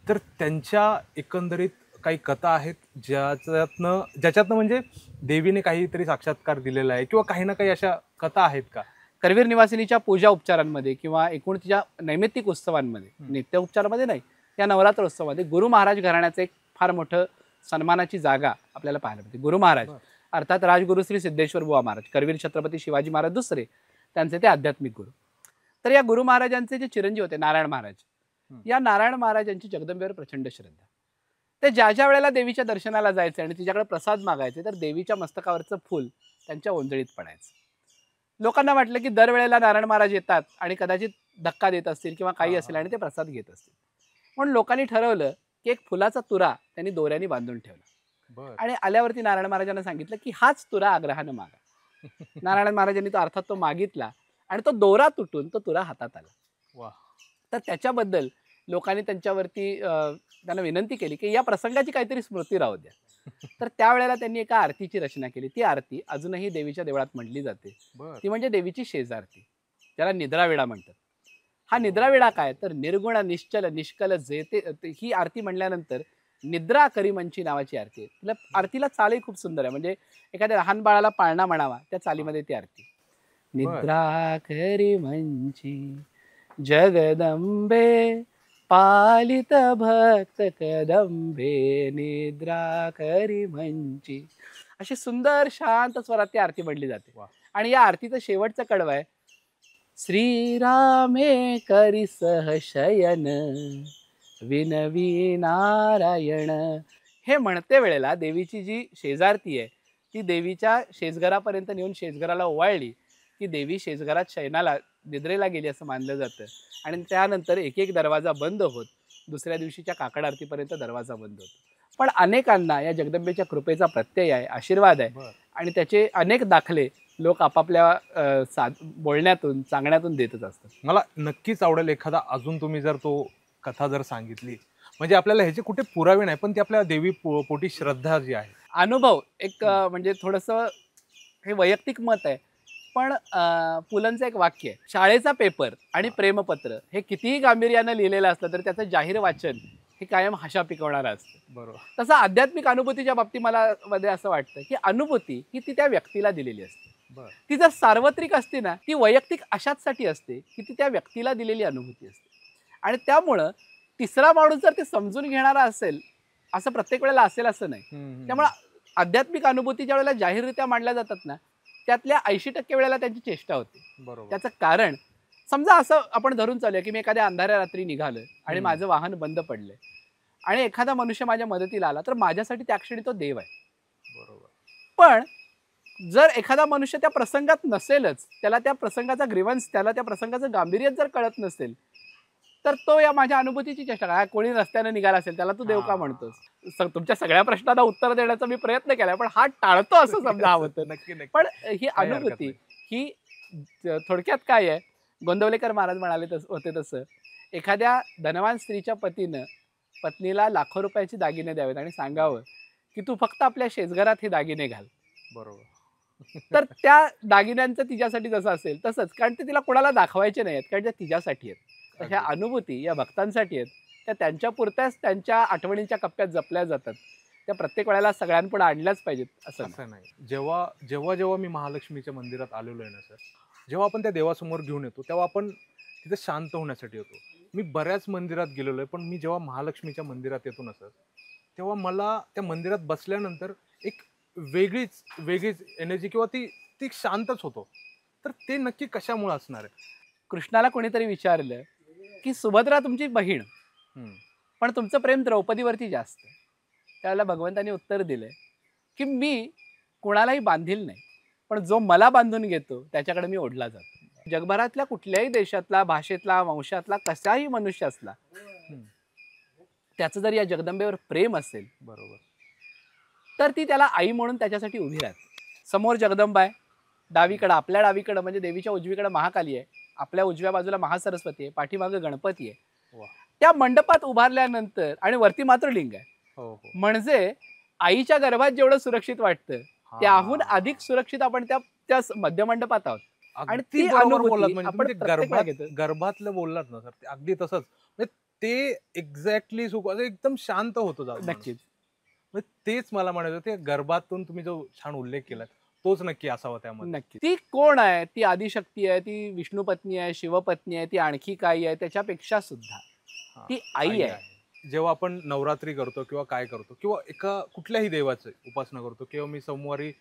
तर त्यांच्या एकंदरीत काही कथा आहेत ज्याच्यातनं म्हणजे देवीने काहीतरी साक्षात्कार दिलेला आहे किंवा काही ना काही अशा कथा आहेत का? करवीर निवासिनीच्या पूजा उपचारांमध्ये किंवा एकूण तिच्या नैमित्तिक उत्सवांमध्ये, नित्य उपचारामध्ये नाही, या नवरात्र उत्सवामध्ये गुरु महाराज घराण्याचं एक फार मोठं सन्मानाची जागा आपल्याला पाहायला मिळते. गुरु महाराज अर्थात राजगुरु श्री सिद्धेश्वर बुवा महाराज, करवीर छत्रपती शिवाजी महाराज दुसरे, त्यांचे ते आध्यात्मिक गुरु. तर या गुरु महाराजांचे जे चिरंजीव होते नारायण महाराज, या नारायण महाराजांची जगदंबेवर प्रचंड श्रद्धा. ते ज्या वेळेला देवीच्या दर्शनाला जायचे आणि तिच्याकडे प्रसाद मागायचे तर देवीच्या मस्तकावरचं फूल त्यांच्या ओंजळीत पडायचं. लोकांना वाटलं की दरवेळेला नारायण महाराज येतात आणि कदाचित धक्का देत असतील किंवा काही असेल आणि ते प्रसाद घेत असतील. म्हणून लोकांनी ठरवलं की एक फुलाचा तुरा त्यांनी दोऱ्याने बांधून ठेवला आणि आल्यावरती नारायण महाराजांना सांगितलं की हाच तुरा आग्रहानं मागा. नारायण महाराजांनी तो अर्थात तो मागितला आणि तो दोरा तुटून तो तुरा हातात आला. वा. तर त्याच्याबद्दल लोकांनी त्यांच्यावरती त्यांना विनंती केली की या प्रसंगाची काहीतरी स्मृती राहू द्या. तर त्यावेळेला त्यांनी एका आरतीची रचना केली. ती आरती अजूनही देवीच्या देवळात म्हटली जाते. ती म्हणजे देवीची शेजारती, ज्याला निद्रावेढा म्हणतात. हा निद्रावेढा काय तर निर्गुण निश्चल निष्कल जेते, ही आरती म्हणल्यानंतर निद्रा करी मंची नावाची आरती आहे. तिला आरतीला चालही खूप सुंदर आहे. म्हणजे एखाद्या लहान बाळाला पाळणा म्हणावा त्या चालीमध्ये ती आरती. निद्रा करी मंची जगदंबे पालित भक्त कदंबे निद्रा करी मंची, अशी सुंदर शांत स्वरात ती आरती म्हणली जाते. आणि या आरतीचं शेवटचं कडवं आहे श्रीरामे करी सहशयन विनवी नारायण. हे म्हणते वेळेला देवीची जी शेजारती आहे ती देवीच्या शेजघरापर्यंत नेऊन शेजघराला ओवाळली की देवी शेजघरात शयनाला निद्रेला गेली असं मानलं जातं. आणि त्यानंतर एक एक दरवाजा बंद होत दुसऱ्या दिवशीच्या काकड आरतीपर्यंत दरवाजा बंद होतो. पण अनेकांना या जगदंबेच्या कृपेचा प्रत्यय आहे, आशीर्वाद आहे आणि त्याचे अनेक दाखले लोक आपापल्या बोलण्यातून सांगण्यातून देतच असतात. मला नक्कीच आवडेल एखादा अजून तुम्ही जर तो कथा जर सांगितली, म्हणजे आपल्याला ह्याचे कुठे पुरावे नाही पण ती आपल्या देवी पोटी श्रद्धा जी आहे, अनुभव एक म्हणजे थोडंसं हे वैयक्तिक मत आहे पण पुलंचं एक वाक्य आहे, शाळेचा पेपर आणि प्रेमपत्र हे कितीही गांभीर्यानं लिहिलेलं असलं तर त्याचं जाहीर वाचन हे कायम हशा पिकवणारं असतं. बरोबर. तसं आध्यात्मिक अनुभूतीच्या बाबतीत मला मध्ये असं वाटतं की अनुभूती ही ती त्या व्यक्तीला दिलेली असते. ती जर सार्वत्रिक असते ना ती वैयक्तिक अशाचसाठी असते की ती त्या व्यक्तीला दिलेली अनुभूती असते. आणि त्यामुळं तिसरा माणूस जर ते समजून घेणारा असेल असं प्रत्येक वेळेला असेल असं नाही. त्यामुळे आध्यात्मिक अनुभूती ज्या वेळेला जाहीररित्या मांडल्या जातात ना त्यातल्या 80% वेळेला त्यांची चेष्टा होते. बरोबर. त्याचं कारण समजा असं आपण धरून चालूया की मी एखाद्या अंधाऱ्या रात्री निघालोय आणि माझं वाहन बंद पडलंय आणि एखादा मनुष्य माझ्या मदतीला आला तर माझ्यासाठी त्या क्षणी तो देव आहे. बरोबर. पण जर एखादा मनुष्य त्या प्रसंगात नसेलच, त्याला त्या प्रसंगाचा ग्रीवन्स, त्याला त्या प्रसंगाचं गांभीर्य जर कळत नसेल, तर तो या माझ्या अनुभूतीची चेष्टा काय, कोणी रस्त्याने निघाला असेल त्याला तू देव का म्हणतोस. तुमच्या सगळ्या प्रश्नांना उत्तर देण्याचा मी प्रयत्न केलाय, पण हा टाळतो असं समजा हवं तर. नक्की नक्की. पण ही काही हरकत अनुभूती नाही. ही थोडक्यात काय आहे, गोंदवलेकर महाराज म्हणाले होते तसं, एखाद्या धनवान स्त्रीच्या पत्नीला लाखो रुपयाची दागिने द्यावेत आणि सांगावं की तू फक्त आपल्या शेजघरात हे दागिने घाल. बरोबर. तर त्या दागिन्यांचं तिच्यासाठी जसं असेल तसंच, कारण ते तिला कोणाला दाखवायचे नाही आहेत, कारण त्या तिच्यासाठी आहेत. ह्या अगदी. अनुभूती या भक्तांसाठी आहेत, त्या त्यांच्या पुरत्याच त्यांच्या आठवणींच्या कप्प्यात जपल्या जातात. त्या प्रत्येक वेळेला सगळ्यांपुढे आणल्याच पाहिजेत असं नाही. असं नाही. जेव्हा जेव्हा जेव्हा मी महालक्ष्मीच्या मंदिरात आलेलो आहे ना सर, जेव्हा आपण त्या देवासमोर घेऊन येतो तेव्हा आपण तिथे शांत होण्यासाठी येतो. मी बऱ्याच मंदिरात गेलेलो आहे, पण मी जेव्हा महालक्ष्मीच्या मंदिरात येतो ना सर, तेव्हा मला त्या मंदिरात बसल्यानंतर एक वेगळीच एनर्जी किंवा ती ती शांतच होतो. तर ते नक्की कशामुळे असणार आहे? कृष्णाला कोणीतरी विचारलं की सुभद्रा तुमची बहीण, हम्म. पण तुमचं प्रेम द्रौपदीवरती जास्त. त्यावेळेला भगवंतांनी उत्तर दिलंय की मी कोणालाही बांधील नाही, पण जो मला बांधून घेतो त्याच्याकडे मी ओढला जातो. जगभरातल्या कुठल्याही देशातला, भाषेतला, वंशातला कसाही मनुष्य असला, त्याचं जर या जगदंबेवर प्रेम असेल, बरोबर. तर ती त्याला आई म्हणून त्याच्यासाठी उभी राहते. समोर जगदंबा आहे, डावीकडं, आपल्या डावीकडं म्हणजे देवीच्या उजवीकडे महाकाली आहे, आपल्या उजव्या बाजूला महासरस्वती आहे, पाठीमागे गणपती आहे. वा. त्या मंडपात उभारल्यानंतर आणि वरती मात्र लिंग आहे. हो हो. म्हणजे आईच्या गर्भात जेवढं सुरक्षित वाटतं त्याहून अधिक सुरक्षित आपण त्या मध्यमंडपात आहोत. आणि अगदी ती बरोबर अनुभूती बोललात. म्हणजे आपण तुम्ही प्रत्येक वेळा गर्भात घेतो. गर्भातलं बोललात ना सर, ते अगदी तसंच. म्हणजे ते एक्झॅक्टली सुख असं एकदम शांत होतो माणूस. नक्कीच. म्हणजे तेच मला म्हणायचं, ते गर्भातून तुम्ही जो छान उल्लेख केलाय तोच नक्की असावा त्यामध्ये. नक्की. ती कोण आहे? ती आदिशक्ती आहे, ती विष्णू पत्नी आहे, शिवपत्नी आहे, ती आणखी काही आहे, त्याच्यापेक्षा सुद्धा हा, ती आई आहे. जेव्हा आपण नवरात्री करतो किंवा काय करतो किंवा एका कुठल्याही देवाची उपासना करतो, किंवा मी सोमवारी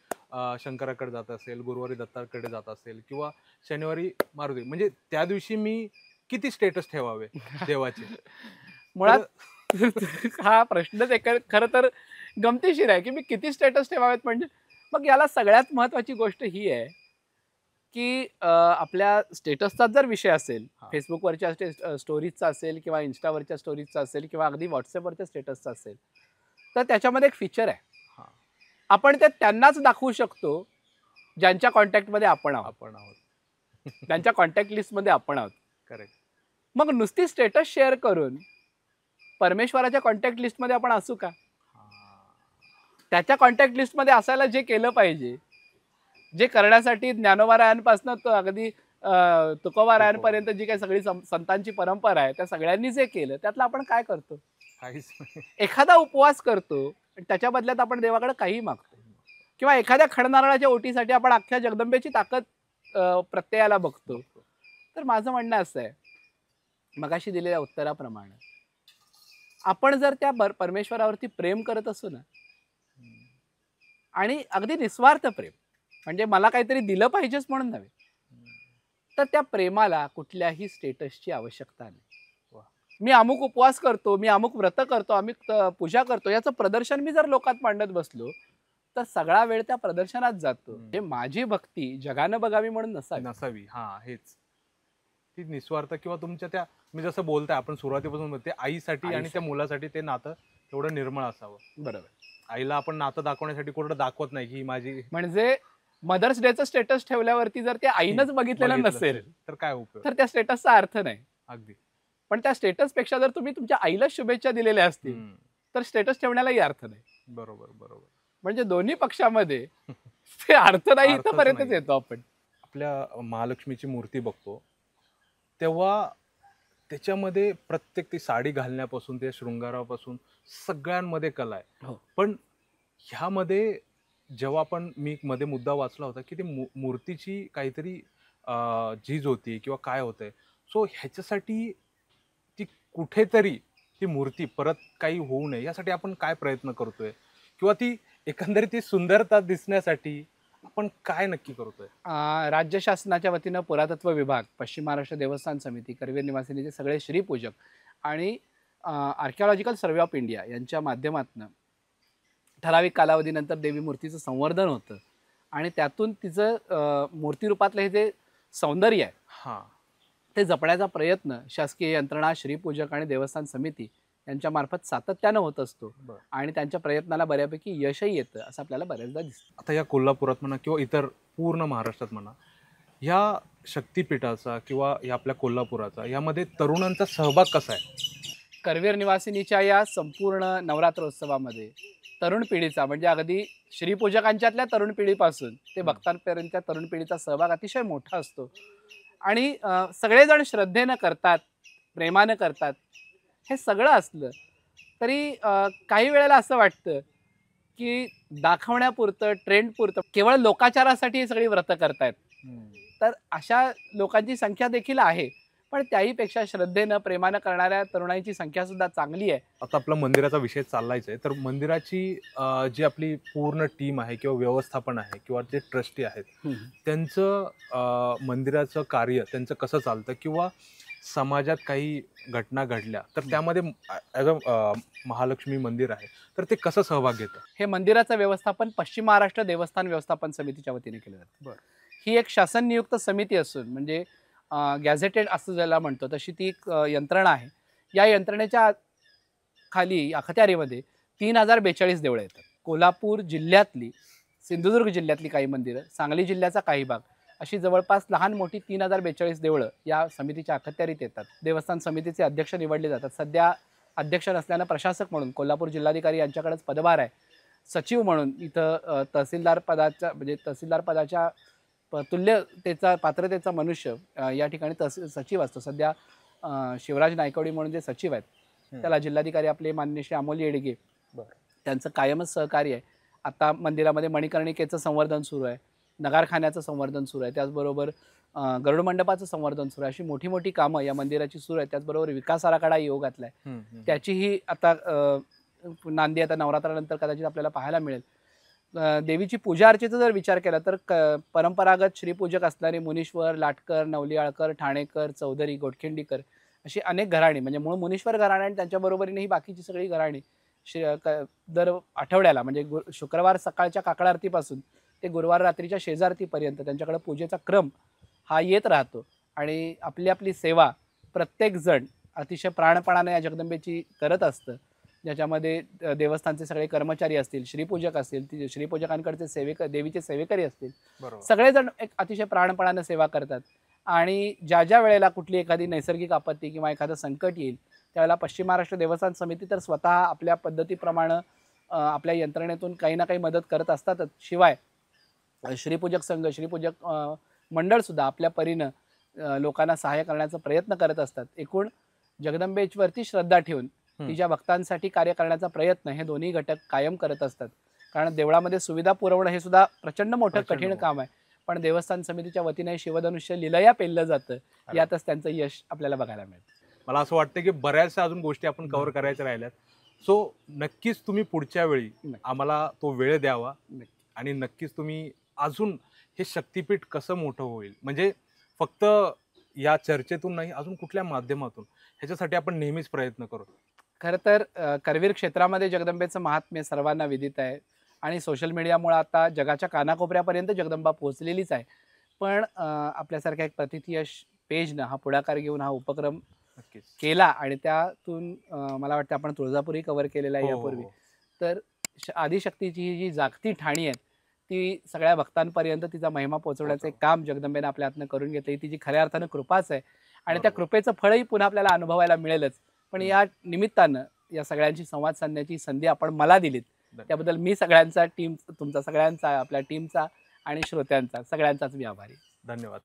शंकराकडे जात असेल, गुरुवारी दत्ताकडे जात असेल, किंवा शनिवारी मारुती, म्हणजे त्या दिवशी मी किती स्टेटस ठेवावे देवाचे? मुळात हा प्रश्नच खरं तर गमतीशीर आहे की मी किती स्टेटस ठेवावेत. म्हणजे मग याला सगळ्यात महत्वाची गोष्ट ही आहे की आपल्या स्टेटसचा जर विषय असेल, हा. फेसबुकवरच्या स्टोरीजचा असेल किंवा इन्स्टावरच्या स्टोरीजचा असेल किंवा अगदी व्हॉट्सअपवरच्या स्टेटसचा असेल, तर त्याच्यामध्ये एक फीचर आहे. हा. आपण ते त्यांनाच दाखवू शकतो ज्यांच्या कॉन्टॅक्टमध्ये आपण आहोत, त्यांच्या कॉन्टॅक्ट लिस्टमध्ये आपण आहोत. करेक्ट. मग नुसती स्टेटस शेअर करून परमेश्वराच्या कॉन्टॅक्ट लिस्टमध्ये आपण असू का? त्याच्या कॉन्टॅक्ट लिस्टमध्ये असायला जे केलं पाहिजे, जे करण्यासाठी ज्ञानोबारायांपासून तो अगदी तुकोबारायांपर्यंत जी काही सगळी संतांची परंपरा आहे, त्या सगळ्यांनी जे केलं त्यातलं आपण काय करतो? काहीच नाही. एखादा उपवास करतो आणि त्याच्या बदल्यात आपण देवाकडे काही मागतो, किंवा एखाद्या खडनारळाच्या ओटीसाठी आपण अख्ख्या जगदंबेची ताकद प्रत्ययाला बघतो. तर माझं म्हणणं असं आहे, मगाशी दिलेल्या उत्तराप्रमाणे आपण जर त्या परमेश्वरावरती प्रेम करत असू ना, आणि अगदी निस्वार्थ प्रेम, म्हणजे मला काहीतरी दिलं पाहिजेच म्हणून नव्हे, तर त्या प्रेमाला कुठल्याही स्टेटसची आवश्यकता नाही. मी अमुक उपवास करतो, मी अमुक व्रत करतो, अमुक पूजा करतो, याचं प्रदर्शन मी जर लोकात मांडत बसलो तर सगळा वेळ त्या प्रदर्शनात जातो. हे माझी भक्ती जगानं बघावी म्हणून नसावी. हा, हेच ती निस्वार्थ, किंवा तुमच्या त्या, मी जसं बोलताय आपण सुरुवातीपासून बोलते, आईसाठी आणि त्या मुलासाठी ते नातं तेवढं निर्मळ असावं. बरोबर. आईला आपण नातं दाखवण्यासाठी कुठं दाखवत नाही की ही माझी, म्हणजे मदर्स डेचं स्टेटस ठेवल्यावरती जर ते आईनंच बघितलेलं नसेल तर काय उपयोग? तर त्या स्टेटसचा अर्थ नाही. अगदी. पण त्या स्टेटस पेक्षा जर तुम्ही तुमच्या आईला शुभेच्छा दिलेल्या असतील तर स्टेटस ठेवण्यालाही अर्थ नाही. बरोबर बरोबर. म्हणजे दोन्ही पक्षामध्ये ते अर्थ नाही, इथपर्यंतच येतो आपण. आपल्या महालक्ष्मीची मूर्ती बघतो तेव्हा त्याच्यामध्ये प्रत्येक ती साडी घालण्यापासून ते शृंगारापासून सगळ्यांमध्ये कला आहे. हो. पण ह्यामध्ये जेव्हा आपण, मी मध्ये मुद्दा वाचला होता की ती मूर्तीची काहीतरी झीज होती किंवा काय होतंय, सो ह्याच्यासाठी ती कुठेतरी ती मूर्ती परत काही होऊ नये यासाठी आपण काय प्रयत्न करतोय, किंवा ती एकंदरीत ती सुंदरता दिसण्यासाठी आपण काय नक्की करतोय? राज्य शासनाच्या वतीनं पुरातत्व विभाग, पश्चिम महाराष्ट्र देवस्थान समिती, करवीर निवासिनीचे सगळे श्रीपूजक आणि आर्किओलॉजिकल सर्वे ऑफ इंडिया यांच्या माध्यमातून ठराविक कालावधीनंतर देवी मूर्तीचं संवर्धन होतं आणि त्यातून तिचं मूर्तिरूपातलं हे जे सौंदर्य आहे हां. ते जपण्याचा प्रयत्न शासकीय यंत्रणा, श्रीपूजक आणि देवस्थान समिती यांच्या मार्फत सातत्यानं होत असतो बरं. आणि त्यांच्या प्रयत्नाला बऱ्यापैकी यशही येतं असं आपल्याला बऱ्याचदा दिसतं. आता या कोल्हापुरात म्हणा किंवा इतर पूर्ण महाराष्ट्रात म्हणा, ह्या शक्तिपीठाचा किंवा या आपल्या कोल्हापुराचा यामध्ये तरुणांचा सहभाग कसा आहे? करवीर निवासिनीच्या या संपूर्ण नवरात्रोत्सवामध्ये तरुण पिढीचा म्हणजे अगदी श्रीपूजकांच्यातल्या तरुण पिढीपासून ते भक्तांपर्यंतच्या तरुण पिढीचा सहभाग अतिशय मोठा असतो आणि सगळेजण श्रद्धेनं करतात, प्रेमानं करतात. हे सगळं असलं तरी काही वेळेला असं वाटतं की दाखवण्यापुरतं, ट्रेंडपुरतं, केवळ लोकाचारासाठी ही सगळी व्रतं करतायत. तर अशा लोकांची संख्या देखील आहे, पण त्याहीपेक्षा श्रद्धेनं, प्रेमानं करणाऱ्या तरुणाईची संख्या सुद्धा चांगली आहे. आता आपला मंदिराचा विषय चाललायच आहे, तर मंदिराची जी आपली पूर्ण टीम आहे किंवा व्यवस्थापन आहे किंवा जे ट्रस्टी आहेत त्यांचं मंदिराचं कार्य त्यांचं कसं चालतं किंवा समाजात काही घटना घडल्या तर त्यामध्ये ॲज अ महालक्ष्मी मंदिर आहे तर ते कसं सहभाग घेतं? हे मंदिराचं व्यवस्थापन पश्चिम महाराष्ट्र देवस्थान व्यवस्थापन समितीच्या वतीने केलं जातं. बरं. ही एक शासन नियुक्त समिती असून म्हणजे गॅझेटेड असं ज्याला म्हणतो तशी ती एक यंत्रणा आहे. या यंत्रणेच्या खाली अखत्यारीमध्ये 3042 देवळं येतात. कोल्हापूर जिल्ह्यातली, सिंधुदुर्ग जिल्ह्यातली काही मंदिरं, सांगली जिल्ह्याचा काही भाग अशी जवळपास लहान मोठी 3042 देवळं या समितीच्या अखत्यारीत येतात. देवस्थान समितीचे अध्यक्ष निवडले जातात. सध्या अध्यक्ष नसल्यानं प्रशासक म्हणून कोल्हापूर जिल्हाधिकारी यांच्याकडेच पदभार आहे. सचिव म्हणून इथं तहसीलदार पदाच्या तुल्यतेचा पात्रतेचा मनुष्य या ठिकाणी सचिव असतो. सध्या शिवराज नायकवडी म्हणून जे सचिव आहेत त्याला जिल्हाधिकारी आपले माननीय श्री अमोल येडगे त्यांचं कायमच सहकार्य आहे. आता मंदिरामध्ये मणिकर्णिकेचं संवर्धन सुरू आहे, नगारखान्याचं संवर्धन सुरू आहे, त्याचबरोबर गरुड मंडपाचं संवर्धन सुरू आहे. अशी मोठी मोठी कामं या मंदिराची सुरू आहेत. त्याचबरोबर विकास आराखडा योग घातला आहे, त्याचीही आता नांदी आता नवरात्रानंतर कदाचित आपल्याला पाहायला मिळेल. देवीची पूजा अर्चेचा जर विचार केला तर परंपरागत श्रीपूजक असणारे मुनीश्वर, लाटकर, नवलियाळकर, ठाणेकर, चौधरी, गोटखिंडीकर अशी अनेक घराणी म्हणजे मूळ मुनीश्वर घराणे आणि त्यांच्याबरोबरीने ही बाकीची सगळी घराणी दर आठवड्याला म्हणजे शुक्रवार सकाळच्या काकड आरतीपासून ते गुरुवार रात्रीच्या शेजारतीपर्यंत त्यांच्याकडे पूजेचा क्रम हा येत राहतो आणि आपली आपली सेवा प्रत्येकजण अतिशय प्राणपणाने या जगदंबेची करत असतं. ज्याच्यामध्ये देवस्थानचे सगळे कर्मचारी असतील, श्रीपूजक असतील, श्रीपूजकांकडचे देवीचे सेवेकरी असतील, सगळेजण एक अतिशय प्राणपणाने सेवा करतात. आणि ज्या ज्या वेळेला कुठली एखादी नैसर्गिक आपत्ती किंवा एखादं संकट येईल त्यावेळेला पश्चिम महाराष्ट्र देवस्थान समिती तर स्वतः आपल्या पद्धतीप्रमाणे आपल्या यंत्रणेतून काही ना काही मदत करत असतातच. शिवाय श्रीपूजक संघ, श्रीपूजक मंडळसुद्धा आपल्या परीनं लोकांना सहाय्य करण्याचा प्रयत्न करत असतात. एकूण जगदंबेवरती श्रद्धा ठेवून तिच्या भक्तांसाठी कार्य करण्याचा प्रयत्न हे दोन्ही घटक कायम करत असतात. कारण देवळामध्ये सुविधा पुरवणं हे सुद्धा प्रचंड मोठं कठीण काम आहे, पण देवस्थान समितीच्या वतीने शिवधनुष्य लिलया पेललं जातं. यातच त्यांचं यश आपल्याला बघायला मिळतं. मला असं वाटतं की बऱ्याचशा अजून गोष्टी आपण कव्हर करायच्या राहिल्यात. सो नक्कीच तुम्ही पुढच्या वेळी आम्हाला तो वेळ द्यावा आणि नक्कीच तुम्ही अजून हे शक्तिपीठ कसं मोठं होईल म्हणजे फक्त या चर्चेतून नाही अजून कुठल्या माध्यमातून ह्याच्यासाठी आपण नेहमीच प्रयत्न करू. खरं तर करवीर क्षेत्रामध्ये जगदंबेचं महात्म्य सर्वांना विदित आहे आणि सोशल मीडियामुळे आता जगाच्या कानाकोपऱ्यापर्यंत जगदंबा पोहोचलेलीच आहे. पण आपल्यासारख्या एक प्रतिथयश पेजनं हा पुढाकार घेऊन हा उपक्रम केला आणि त्यातून मला वाटतं आपण तुळजापूरही कव्हर केलेला आहे यापूर्वी. तर आदिशक्तीची ही जी जागती ठाणी आहे ती सगळ्या भक्तांपर्यंत तिचा महिमा पोहोचवण्याचं एक काम जगदंबेनं आपल्या हातनं करून घेतलं. ही तिची खऱ्या अर्थानं कृपाच आहे आणि त्या कृपेचं फळही पुन्हा आपल्याला अनुभवायला मिळेलच. पण या निमित्तानं या सगळ्यांची संवाद साधण्याची संधी आपण मला दिलीत त्याबद्दल मी सगळ्यांचा तुमचा सगळ्यांचा आपल्या टीमचा आणि श्रोत्यांचा सगळ्यांचाच मी आभारी. धन्यवाद.